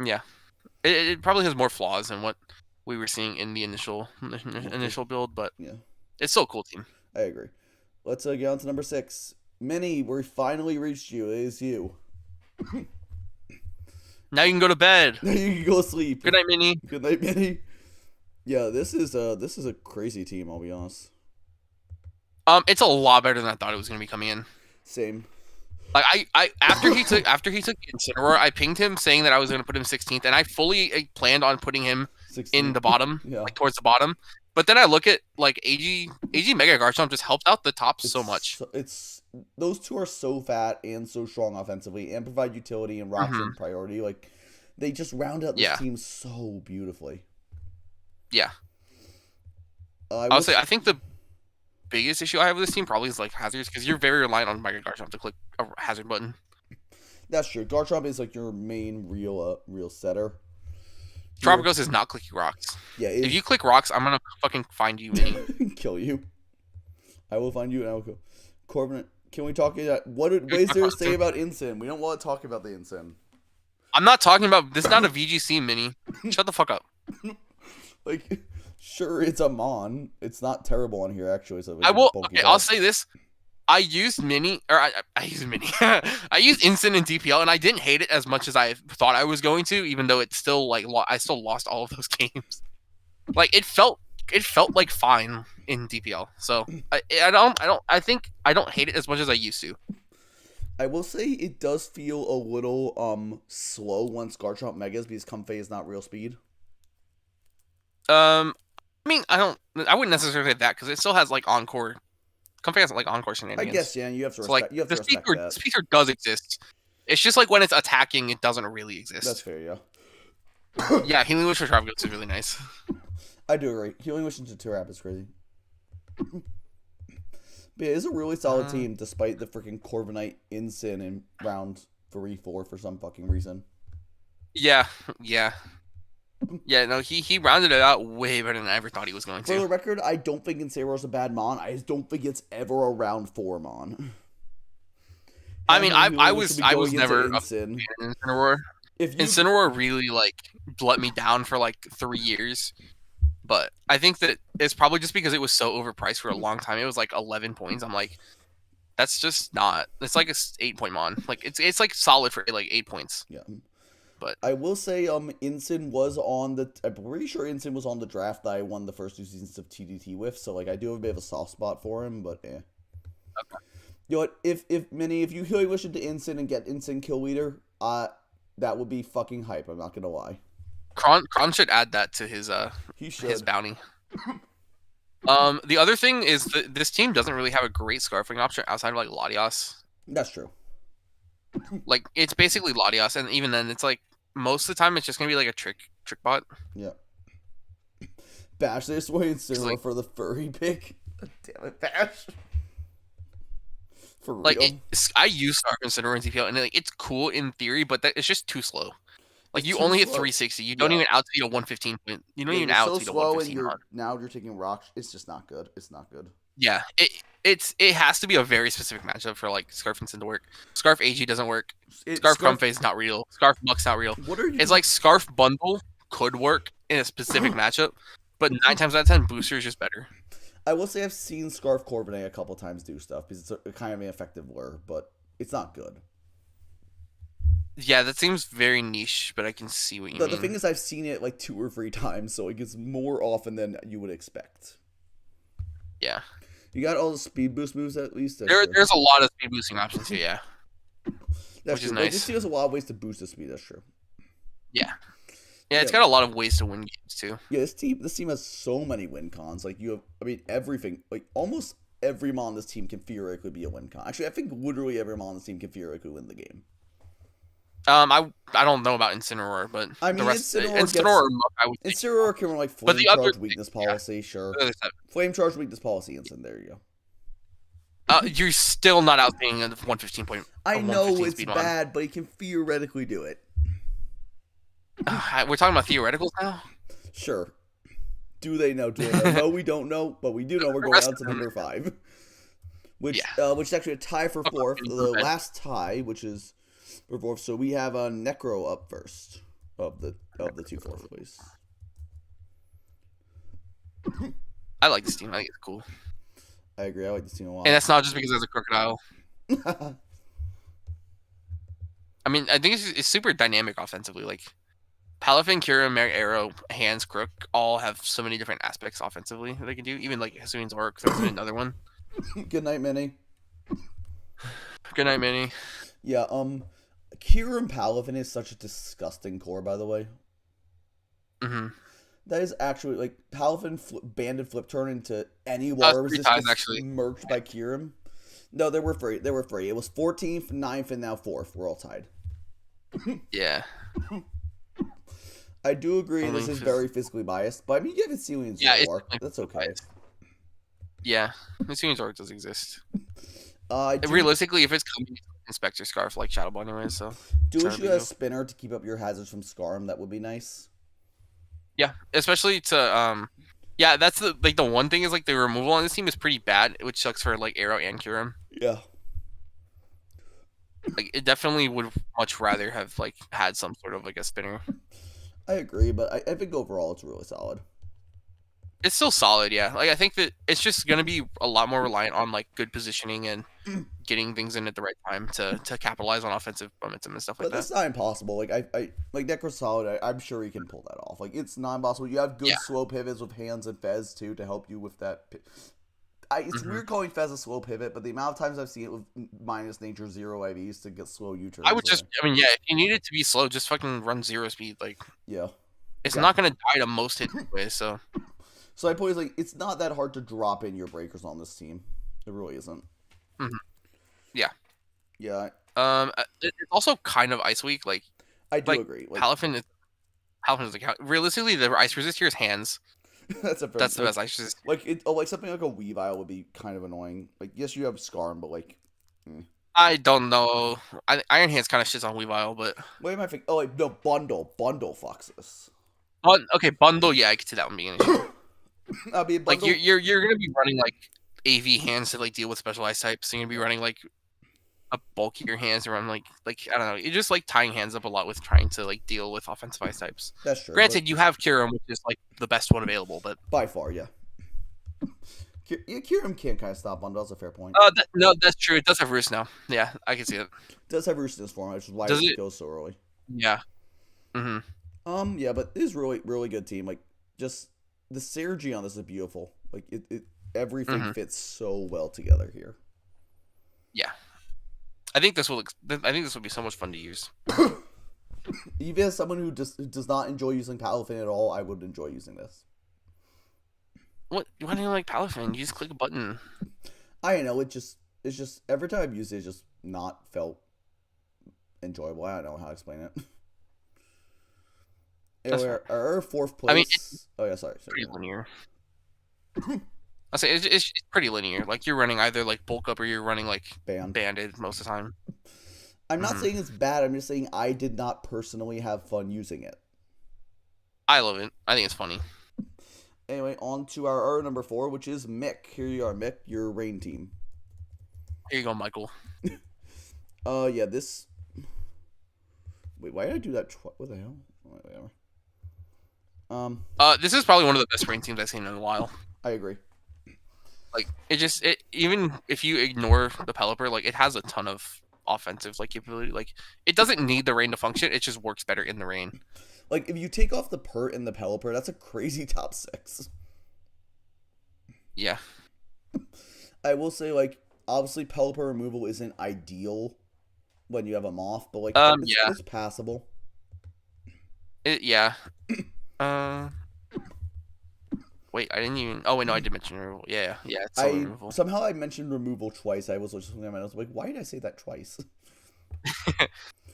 S2: Yeah, it probably has more flaws than what we were seeing in the initial build, but
S1: yeah,
S2: it's still a cool team.
S1: I agree. Let's get on to number 6. Minnie, we finally reached you. It is you.
S2: Now you can go to bed.
S1: Now you can go to sleep.
S2: Good night, Minnie.
S1: Good night, Minnie. Yeah, this is a crazy team. I'll be honest.
S2: It's a lot better than I thought it was gonna be coming in.
S1: Same.
S2: Like I after he took Incineroar, I pinged him saying that I was gonna put him 16th, and I fully planned on putting him
S1: 16.
S2: in the bottom,
S1: Yeah.
S2: like towards the bottom. But then I look at like AG Mega Garchomp just helped out the top so much.
S1: It's those two are so fat and so strong offensively, and provide utility and rocks and priority. Like they just round out this team so beautifully.
S2: Yeah.
S1: I
S2: think the biggest issue I have with this team probably is like hazards because you're very reliant on Mega Garchomp to click a hazard button.
S1: That's true. Garchomp is like your main real setter.
S2: Tropicos is not clicking rocks.
S1: Yeah.
S2: If you click rocks, I'm gonna fucking find you, Minnie.
S1: Kill you. I will find you and I will go. Corbin, can we talk about what is there to say about Incin? We don't want to talk about the Incin.
S2: I'm not talking about this. Is not a VGC, Minnie. Shut the fuck up.
S1: Like, sure, it's a Mon. It's not terrible on here actually. So
S2: I will. Okay, I'll say this. I used Mini, or I used Mini. I used Instant in DPL, and I didn't hate it as much as I thought I was going to, even though it's still like I still lost all of those games. Like it felt like fine in DPL. So I think I don't hate it as much as I used to.
S1: I will say it does feel a little slow once Garchomp Megas because Comfey is not real speed.
S2: I mean I wouldn't necessarily say that because it still has like Encore. Comfey has like Encore shenanigans.
S1: I guess, yeah, you have to respect,
S2: so, like, the speaker does exist. It's just like when it's attacking, it doesn't really exist.
S1: That's fair, yeah.
S2: Yeah, Healing Wish for Tropicos is really nice.
S1: I do agree. Healing Wish into Turap is crazy. But yeah, it's a really solid team despite the freaking Corviknight Incin in round 3-4 for some fucking reason.
S2: Yeah. Yeah, no, he rounded it out way better than I ever thought he was going to.
S1: For the record, I don't think Incineroar's a bad Mon. I just don't think it's ever a round 4 Mon.
S2: I mean, I was never a fan of Incineroar. Incineroar really like let me down for like 3 years. But I think that it's probably just because it was so overpriced for a long time. It was like 11 points. I'm like, that's just not. It's like a 8-point Mon. Like it's like solid for like 8 points.
S1: Yeah.
S2: But
S1: I will say, Incin was on the. I'm pretty sure Incin was on the draft that I won the first 2 seasons of TDT with. So like, I do have a bit of a soft spot for him, but yeah.
S2: Okay.
S1: You know what? If you really wish into Incin and get Incin kill leader, that would be fucking hype. I'm not gonna lie.
S2: Kron should add that to his his bounty. The other thing is that this team doesn't really have a great scarfing option outside of like Latias.
S1: That's true.
S2: Like it's basically Latias, and even then, it's like most of the time it's just gonna be like a trick bot.
S1: Yeah. Bash this way Incineroar like, for the furry pick. Damn it, Bash. For real.
S2: Like I use Scarf Incineroar in DPL, and like it's cool in theory, but it's just too slow. Like you only hit 360. You don't even outspeed a 115 point. You don't even outspeed a 115.
S1: Now you're taking rocks. It's just not good. It's not good.
S2: Yeah, it has to be a very specific matchup for like Scarf Incin to work. Scarf AG doesn't work. Scarf Comfey is not real. Scarf Muck's not real. It's like Scarf Bundle could work in a specific matchup, but 9 times out of 10, Booster is just better.
S1: I will say I've seen Scarf Corbenet a couple times do stuff because it's a kind of an effective lure, but it's not good.
S2: Yeah, that seems very niche, but I can see what you
S1: The thing
S2: mean.
S1: is, I've seen it like 2 or 3 times, so it gets more often than you would expect.
S2: Yeah.
S1: You got all the speed boost moves at least. That's
S2: There,
S1: true.
S2: there's a lot of speed boosting options here, yeah.
S1: That's
S2: Which is
S1: true. Like this
S2: nice.
S1: team has a lot of ways to boost the speed. That's true.
S2: Yeah. Yeah, it's
S1: Yeah,
S2: got a lot of ways to win games too.
S1: yeah. This team has so many win cons. Like you have, I mean, everything. Like almost every mon on this team can theoretically be a win con. Actually, I think literally every mon on this team can theoretically win the game.
S2: I don't know about Incineroar, but
S1: I
S2: the
S1: mean,
S2: rest
S1: Incineroar
S2: Incineroar
S1: gets
S2: I would say,
S1: Incineroar can run like
S2: but
S1: flame
S2: the other
S1: charge weakness
S2: yeah,
S1: policy. Sure,
S2: the other stuff.
S1: flame charge weakness policy. Incin. There you go.
S2: You're still not outstaying a 115 point
S1: I
S2: a
S1: know
S2: 115
S1: it's
S2: speed on.
S1: bad, but he can theoretically do it.
S2: We're talking about theoreticals now.
S1: Sure. Do they know? Do they know? No, we don't know, but we do know we're
S2: The
S1: going
S2: rest
S1: on to
S2: of them,
S1: number 5,
S2: yeah.
S1: which is actually a tie for
S2: Okay,
S1: fourth.
S2: getting
S1: The
S2: to bed.
S1: last tie, which is for fourth. So we have a Necro up first of the two fourth place.
S2: I like this team. I think it's cool,
S1: I agree. I like this team a
S2: and
S1: lot.
S2: that's not just because there's a crocodile. I mean, I think it's super dynamic offensively. Like Palafin, Kira, Merrick, Arrow, Hands, Crook all have so many different aspects offensively that they can do. Even like Hisuian's Orc, that's another one.
S1: Good night, Minnie.
S2: Good night, Manny.
S1: Yeah. Kieran Palafin is such a disgusting core, by the way.
S2: Mm-hmm.
S1: That is actually like Palafin banded flip turn into any water
S2: 3
S1: resist
S2: times
S1: gets
S2: actually.
S1: merged by Kieran. No, they were free. They were free. It was 14th, 9th, and now 4th. We're all tied.
S2: Yeah.
S1: I do agree
S2: Only
S1: this is
S2: phys-
S1: very physically biased, but I mean, you haven't seen in
S2: Yeah,
S1: Zero
S2: it's
S1: War.
S2: definitely
S1: That's okay.
S2: biased. Yeah, Hisuian's Orc does exist.
S1: I do,
S2: Realistically, if it's coming Inspector Scarf like Shadow Ball anyway, so
S1: do
S2: it's
S1: wish
S2: not a
S1: you
S2: big
S1: had a
S2: deal.
S1: spinner to keep up your hazards from Scarm. That would be nice.
S2: Yeah, especially to yeah, that's the one thing is like the removal on this team is pretty bad, which sucks for like Arrow and Kurum.
S1: Yeah.
S2: Like it definitely would much rather have like had some sort of like a spinner.
S1: I agree, but I think overall it's really solid.
S2: It's still solid, yeah. Like I think that it's just gonna be a lot more reliant on like good positioning and getting things in at the right time to capitalize on offensive momentum and stuff like
S1: But
S2: that.
S1: that's not impossible. Like I like Necro's solid. I'm sure he can pull that off. Like it's not impossible. You have good
S2: Yeah.
S1: slow pivots with Hands and Fez too to help you with that. It's
S2: Mhm.
S1: weird calling Fez a slow pivot, but the amount of times I've seen it with minus nature 0 IVs to get slow U-turns.
S2: I would just, I mean, yeah, if you need it to be slow, just fucking run 0 speed. Like
S1: Yeah.
S2: it's
S1: Yeah.
S2: not gonna die to most hits anyway. So
S1: So my point is like it's not that hard to drop in your breakers on this team. It really isn't.
S2: mhm. Yeah.
S1: Yeah,
S2: It's also kind of ice weak. Like
S1: I do
S2: like
S1: agree. Like
S2: Palafin is like realistically the ice resist here is Hands.
S1: that's a fair,
S2: That's the
S1: like,
S2: best ice resist.
S1: like it. Oh, like something like a Weavile would be kind of annoying. Like yes, you have Scarm, but like,
S2: I don't know. Iron Hands kind of shits on Weavile, but
S1: what am I thinking? Oh, like no bundle Foxes.
S2: okay, bundle. Yeah, I could see that one being an issue.
S1: I'll be a
S2: Like
S1: bundle.
S2: you're gonna be running like AV Hands to like deal with specialized types. So you're gonna be running like a bulkier Hands to run like I don't know. You're just like tying Hands up a lot with trying to like deal with offensive ice types.
S1: That's true.
S2: Granted, you have Kiram, which is like the best one available, but
S1: By far, yeah. Yeah, Kieran can kind of stop bundle. That's a fair point.
S2: no, that's true. It does have Roost now. Yeah, I can see it.
S1: Does have Roost in this form, which is why
S2: Does
S1: it
S2: it?
S1: goes so early.
S2: Yeah. Mm-hmm.
S1: Yeah, but it is really good team. Like just the synergy on this is beautiful. Like it everything
S2: Mhm.
S1: fits so well together here.
S2: Yeah. I think this will be so much fun to use.
S1: Even as someone who does not enjoy using Palafin at all, I would enjoy using this.
S2: What? Why do you like Palafin? You just click a button.
S1: I know it's just every time I've used it, it's just not felt enjoyable. I don't know how to explain it.
S2: That's
S1: Anyway, our fourth place.
S2: I mean,
S1: oh yeah, sorry.
S2: Pretty linear. I say it's pretty linear. Like you're running either like bulk up or you're running like
S1: Band.
S2: banded most of the time.
S1: I'm not
S2: Mhm.
S1: saying it's bad. I'm just saying I did not personally have fun using it.
S2: I love it. I think it's funny.
S1: Anyway, on to our number 4, which is Mick. Here you are, Mick, your rain team.
S2: Here you go, Michael.
S1: Yeah, this. Wait, why did I do that? What the hell? Whatever.
S2: This is probably one of the best rain teams I've seen in a while.
S1: I agree.
S2: Like even if you ignore the Pelipper, like it has a ton of offensive like capability. Like it doesn't need the rain to function. It just works better in the rain.
S1: Like if you take off the Pert and the Pelipper, that's a crazy top 6.
S2: Yeah.
S1: I will say, like, obviously Pelipper removal isn't ideal when you have a Moth, but like
S2: Yeah.
S1: it's passable.
S2: Yeah. Wait, I didn't even. Oh wait, no, I did mention removal. Yeah, it's still
S1: I
S2: removal.
S1: somehow I mentioned removal twice. I was just like, why did I say that twice?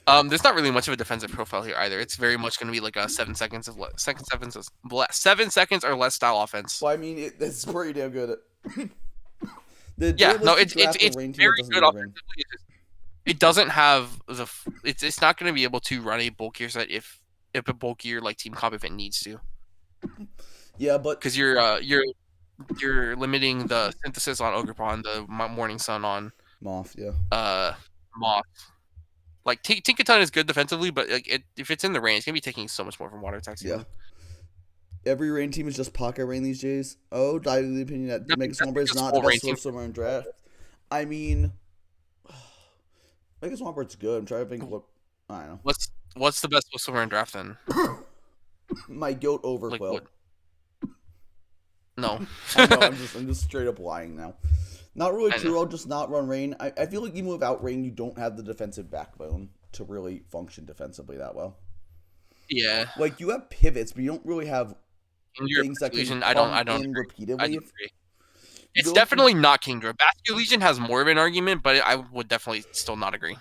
S2: There's not really much of a defensive profile here either. It's very much going to be like a 7 seconds of 7 seconds or less style offense.
S1: Well, I mean, it's pretty damn good. The
S2: Yeah, no,
S1: it's
S2: it's
S1: rain team
S2: very
S1: doesn't
S2: good
S1: need rain.
S2: offensively. It doesn't have the. It's not going to be able to run a bulkier set if a bulkier like team comp event needs to.
S1: Yeah, but
S2: because you're limiting the synthesis on Ogerpon, the Morning Sun on
S1: Moth, yeah.
S2: Moth. Like Tinkaton is good defensively, but like if it's in the rain, it's gonna be taking so much more from water attacks.
S1: Yeah. Every rain team is just pocket rain these days. Oh, dive in the opinion that Mega Swampert is not the best Swimmer in draft. I mean, Mega Swampert's good. I'm trying to think what I don't know.
S2: What's the best Swimmer in draft then?
S1: My goat Overquill.
S2: Like, no.
S1: I know, I'm just straight up lying now. Not really true. I'll just not run rain. I feel like even without rain, you don't have the defensive backbone to really function defensively that well.
S2: Yeah.
S1: Like you have pivots, but you don't really have things that can come in repeatedly.
S2: It's definitely not Kingdra. Bastion Legion has more of an argument, but I would definitely still not agree.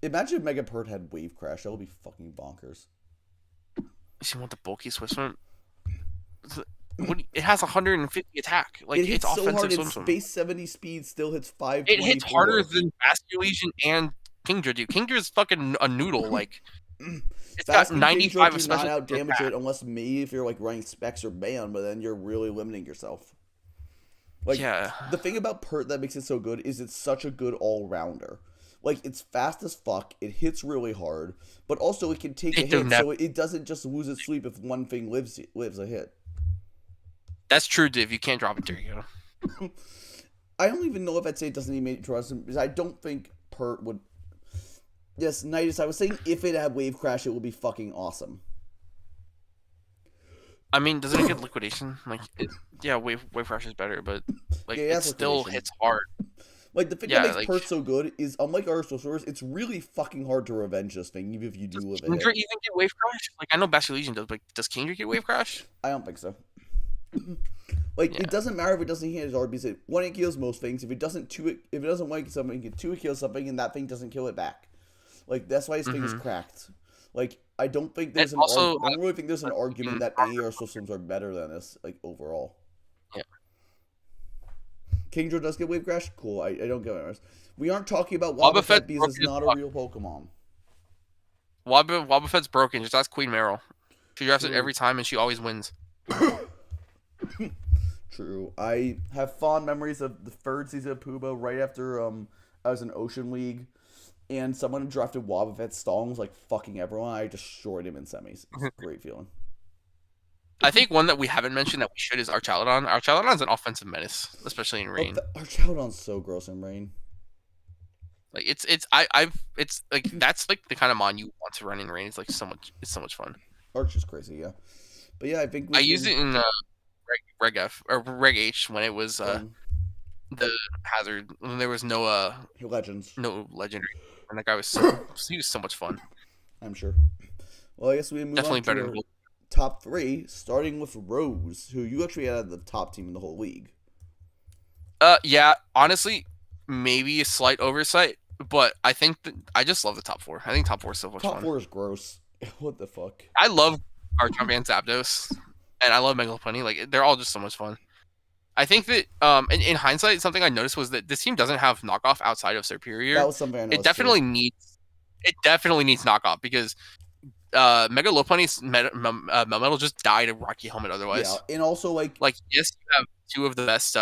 S1: Imagine if Mega Pert had Wave Crash. That would be fucking bonkers.
S2: You want the bulky Swim? It has 150 attack. Like
S1: it hits
S2: it's
S1: so
S2: offensive
S1: hard. Its base 70 speed still hits 5.
S2: It hits harder than Bastion Legion and Kingdra do. Kingdra's fucking a noodle. Like it's got 95 of special.
S1: Not out damage it unless maybe if you're like running specs or ban, but then you're really limiting yourself. Like the thing about Pert that makes it so good is it's such a good all rounder. Like it's fast as fuck, it hits really hard, but also it can take a hit, so it doesn't just lose its sleep if one thing lives a hit.
S2: That's true, Div. You can't drop it there, you know.
S1: I don't even know if I'd say it doesn't even trust him because I don't think Pert would. Yes, Nidus, I was saying if it had Wave Crash, it would be fucking awesome.
S2: I mean, doesn't it get liquidation? Like, Wave Crash is better, but like it still hits hard.
S1: Like the thing that makes Pert so good is, unlike other sorcerers, it's really fucking hard to revenge this thing, even if you do live it.
S2: Does Kingdra even get Wave Crash? Like I know Bastion Legion does, but does Kingdra get Wave Crash?
S1: I don't think so. Like it doesn't matter if it doesn't hit his RBs. One it kills most things. If it doesn't one kill something, two it kills something, and that thing doesn't kill it back. Like that's why his thing is cracked. Like I don't think there's I don't really think there's an argument that any of our systems are better than this. Like overall.
S2: Yeah.
S1: Kingdra does get Wave Crash. Cool. I don't get it. We aren't talking about Wobbuffet because it's not a real Pokemon.
S2: Wobbuffet's broken. Just ask Queen Meryl. She drafts it every time and she always wins.
S1: True. I have fond memories of the third season of Pubo right after I was in Ocean League, and someone drafted Wobbuffet Stallings like fucking everyone. I destroyed him in semis. It's a great feeling.
S2: I think one that we haven't mentioned that we should is Archaludon. Archaludon's an offensive menace, especially in rain.
S1: Archaludon's so gross in rain.
S2: Like it's like that's like the kind of mon you want to run in rain. It's like so much fun.
S1: Arch is crazy, yeah. But yeah, I think
S2: I used it in Reg F or Reg H when it was the hazard when there was no
S1: legends,
S2: no legendary, and that guy was he was so much fun.
S1: I'm sure. Well, I guess we move
S2: definitely
S1: on to
S2: better than
S1: top 3, starting with Rose, who you actually had the top team in the whole league.
S2: Yeah, honestly, maybe a slight oversight, but I think that I just love the top 4. I think top 4 is so much fun.
S1: Top 4 is gross. What the fuck?
S2: I love Garchomp and Zapdos, and I love Megalopunny. Like they're all just so much fun. I think that in hindsight, something I noticed was that this team doesn't have knockoff outside of Superior.
S1: That was something I noticed.
S2: It definitely needs knockoff because Mega Lopunny's Melmetal just died of Rocky Helmet otherwise.
S1: Yeah, and also like
S2: yes, you have two of the best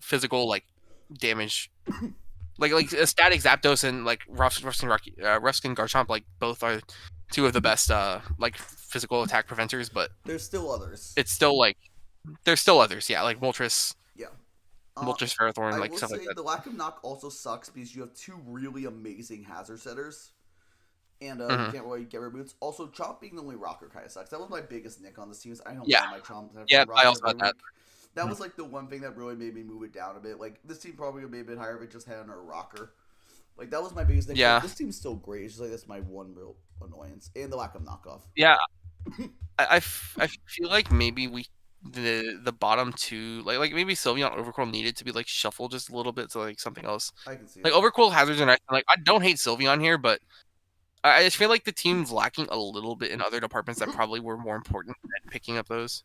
S2: physical like damage. like a static Zapdos and like Ruskin Garchomp like both are two of the best like physical attack preventers, but
S1: There's still others.
S2: it's still like there's still others. Yeah, like
S1: Yeah.
S2: Moltres Ferrothorn,
S1: I
S2: like
S1: will
S2: stuff like
S1: say
S2: that.
S1: the lack of knock also sucks because you have two really amazing hazard setters, and you
S2: Hmm.
S1: can't really get reboots. Also, Chomp being the only rocker kind of sucks. That was my biggest nick on this team. Is I don't
S2: Yeah,
S1: want my Chomp to have
S2: yeah,
S1: one
S2: I
S1: rocker
S2: also
S1: every
S2: had that.
S1: week. That
S2: Mhm.
S1: was like the one thing that really made me move it down a bit. Like this team probably would be a bit higher if it just had another rocker. Like that was my biggest nick. Like
S2: Yeah,
S1: this team's still great. It's just like that's my one real annoyance, and the lack of knockoff.
S2: yeah. I feel like maybe the bottom two like maybe Sylveon Overcroll needed to be like shuffled just a little bit to like something else.
S1: I can see
S2: Like
S1: that.
S2: Overcroll hazards are nice. Like I don't hate Sylveon here, but I just feel like the team's lacking a little bit in other departments that probably were more important than picking up those.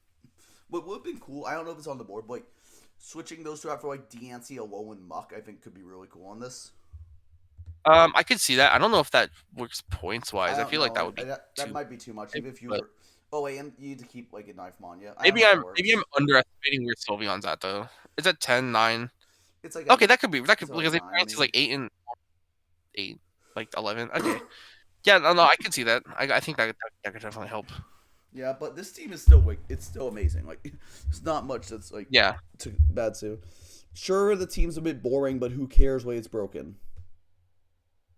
S1: What would have been cool, I don't know if it's on the board, but like switching those two out for like Deancey, Alolan, and Muck, I think could be really cool on this.
S2: I could see that. I don't know if that works points
S1: I
S2: wise. I
S1: don't
S2: feel like
S1: know.
S2: that would be
S1: That
S2: too.
S1: might be too much, even if you
S2: But
S1: were. Oh wait, and you need to keep like a knife on. Yeah, I don't know
S2: maybe
S1: if that
S2: I'm
S1: works.
S2: underestimating where Sylveon's at though. It's at 10, 9.
S1: It's like
S2: Okay, that could be
S1: it's like
S2: because if
S1: 9. I
S2: France is
S1: mean,
S2: like 8, like 11. Okay, yeah, no, I can see that. I think that could definitely help.
S1: yeah, but this team is still like it's still amazing. Like, it's not much that's like
S2: Yeah,
S1: bad too. Sure, the team's a bit boring, but who cares when it's broken?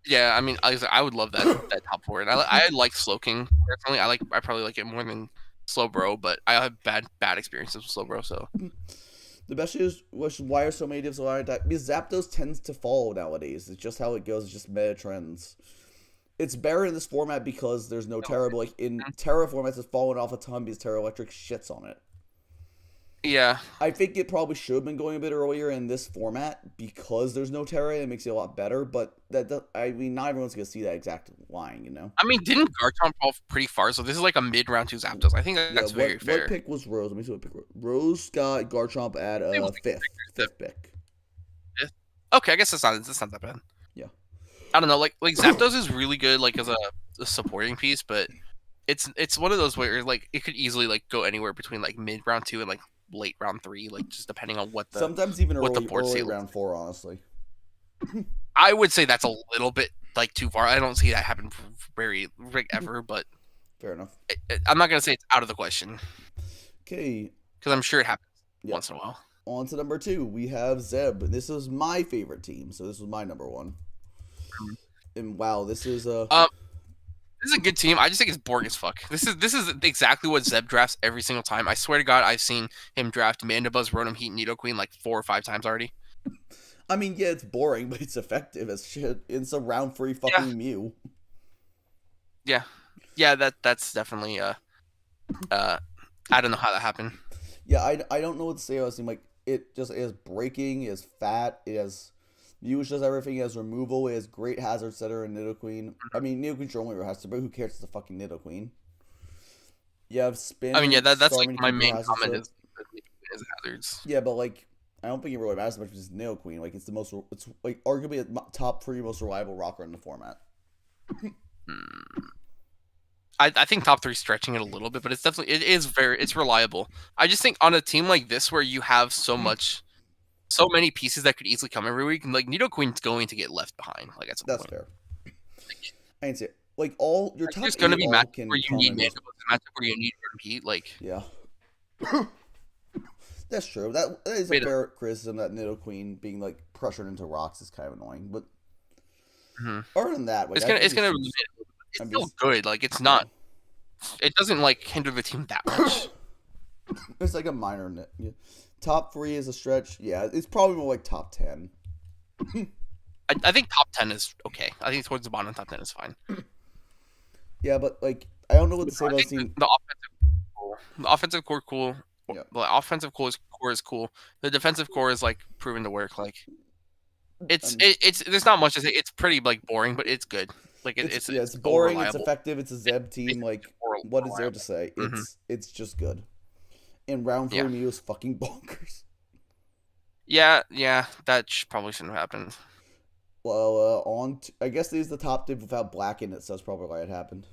S2: yeah. I mean, I would love that top four, and I like Slowking personally. I probably like it more than Slowbro, but I have bad experiences with Slowbro, so
S1: The best is why are so many divs allowed that? Because Zapdos tends to follow nowadays. It's just how it goes. It's just meta trends. It's better in this format because there's no Terra, but like in Terra formats, it's fallen off a ton because Terra Electric shits on it.
S2: yeah,
S1: I think it probably should have been going a bit earlier in this format because there's no Terra. It makes it a lot better, but I mean, not everyone's gonna see that exact line, you know.
S2: I mean, didn't Garchomp fall pretty far? So this is like a mid round two Zapdos. I think
S1: Yeah,
S2: that's very
S1: what
S2: fair.
S1: pick was Rose? Let me see what pick Rose got. Garchomp at
S2: It was
S1: fifth pick.
S2: okay, I guess that's not that bad.
S1: Yeah,
S2: I don't know, like Zapdos is really good, like as a supporting piece, but it's one of those where like it could easily like go anywhere between like mid round two and like late round three, like just depending on
S1: sometimes even
S2: what the board
S1: early
S2: state looks
S1: round 4. Honestly,
S2: like. I would say that's a little bit like too far. I don't see that happen very like, ever, but
S1: fair enough.
S2: I'm not gonna say it's out of the question
S1: Okay,
S2: because I'm sure it happens
S1: yeah.
S2: once in a while.
S1: On to number 2, we have Zeb. This is my favorite team, so this was my number 1. And wow, this is
S2: This is a good team. I just think it's boring as fuck. This is exactly what Zeb drafts every single time. I swear to God, I've seen him draft Mandibuzz, Rotom, Heat, Nidoqueen like 4 or 5 times already.
S1: I mean, yeah, it's boring, but it's effective as shit. It's a round 3
S2: Yeah,
S1: fucking Mew.
S2: yeah. That's definitely I don't know how that happened.
S1: Yeah, I don't know what to say about this team. Like, it just is breaking, it is fat, it has Mew does everything, it has removal, it has great hazard setter and Nidoqueen. I mean, Nidoqueen's your only real hazard, but who cares? It's a fucking Nidoqueen. You have
S2: I mean, yeah,
S1: spin,
S2: that's like
S1: Starmie
S2: my
S1: Keeper
S2: main
S1: hazard
S2: comment
S1: set.
S2: is hazards.
S1: Yeah, but like, I don't think it really matters as much as Nidoqueen. Like, it's the most, it's like arguably a top 3 most reliable rocker in the format.
S2: Hmm. I think top three stretching it a little bit, but it's reliable. I just think on a team like this where you have so many pieces that could easily come every week, like Nidoqueen's going to get left behind, like at some
S1: That's
S2: point.
S1: fair. I ain't say it. Like all your
S2: Like,
S1: top
S2: there's going to
S1: 8
S2: be
S1: all
S2: matchups
S1: can
S2: where you
S1: come
S2: need
S1: and
S2: Mandibuzz,
S1: go.
S2: and matchup where you need to compete. Like,
S1: Yeah. That's true. That is a
S2: wait,
S1: fair criticism that Nidoqueen being like pressured into rocks is kind of annoying. But other than that, like
S2: it's gonna
S1: team's-
S2: it's
S1: I mean,
S2: still good. Like, it's not. It doesn't like hinder the team that much.
S1: it's like a minor nit. Yeah. Top 3 is a stretch. Yeah, it's probably more like top 10.
S2: I think top 10 is okay. I think towards the bottom of top 10 is fine.
S1: Yeah, but like I don't know what to say
S2: I
S1: about this
S2: think
S1: team.
S2: the offensive core cool.
S1: Yeah.
S2: The offensive core is cool. The defensive core is like proven to work. Like it's
S1: Um,
S2: there's not much to say. It's pretty like boring, but it's good. Like
S1: it's
S2: it's still
S1: boring. It's
S2: reliable.
S1: effective. It's a Zeb team. Like what is there to say? It's just good. And round 3
S2: Yeah.
S1: Mew is fucking bonkers.
S2: Yeah, that probably shouldn't have happened.
S1: Well, I guess these the top div without Black in it, so that's probably why it happened.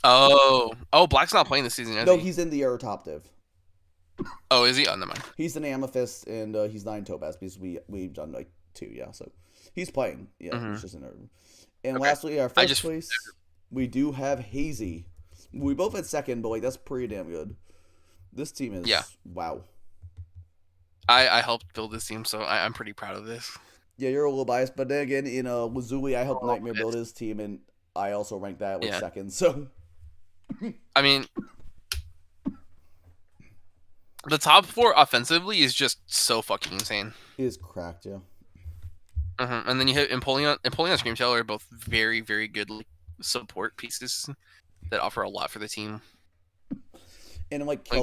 S2: Oh, Black's not playing this season, is
S1: No,
S2: he?
S1: he's in the air top div.
S2: Oh, is he? Oh, never mind.
S1: He's an Amethyst, and he's not in Topaz because we've done like 2, yeah. So he's playing. Yeah, he's just in there. And
S2: Okay.
S1: lastly, our
S2: I
S1: first
S2: just-
S1: place. We do have Hazy. We both had second, but like that's pretty damn good. This team
S2: Yeah,
S1: is wow.
S2: I helped build this team, so I'm pretty proud of this.
S1: Yeah, you're a little biased, but then again, in Wazuli, I helped
S2: Oh,
S1: Nightmare build his team, and I also ranked that like
S2: yeah,
S1: second. So
S2: I mean, the top four offensively is just so fucking insane.
S1: it is cracked, yeah.
S2: And then you hit Empoleon and Scream Tail are both very, very good like, support pieces that offer a lot for the team.
S1: And like
S2: Like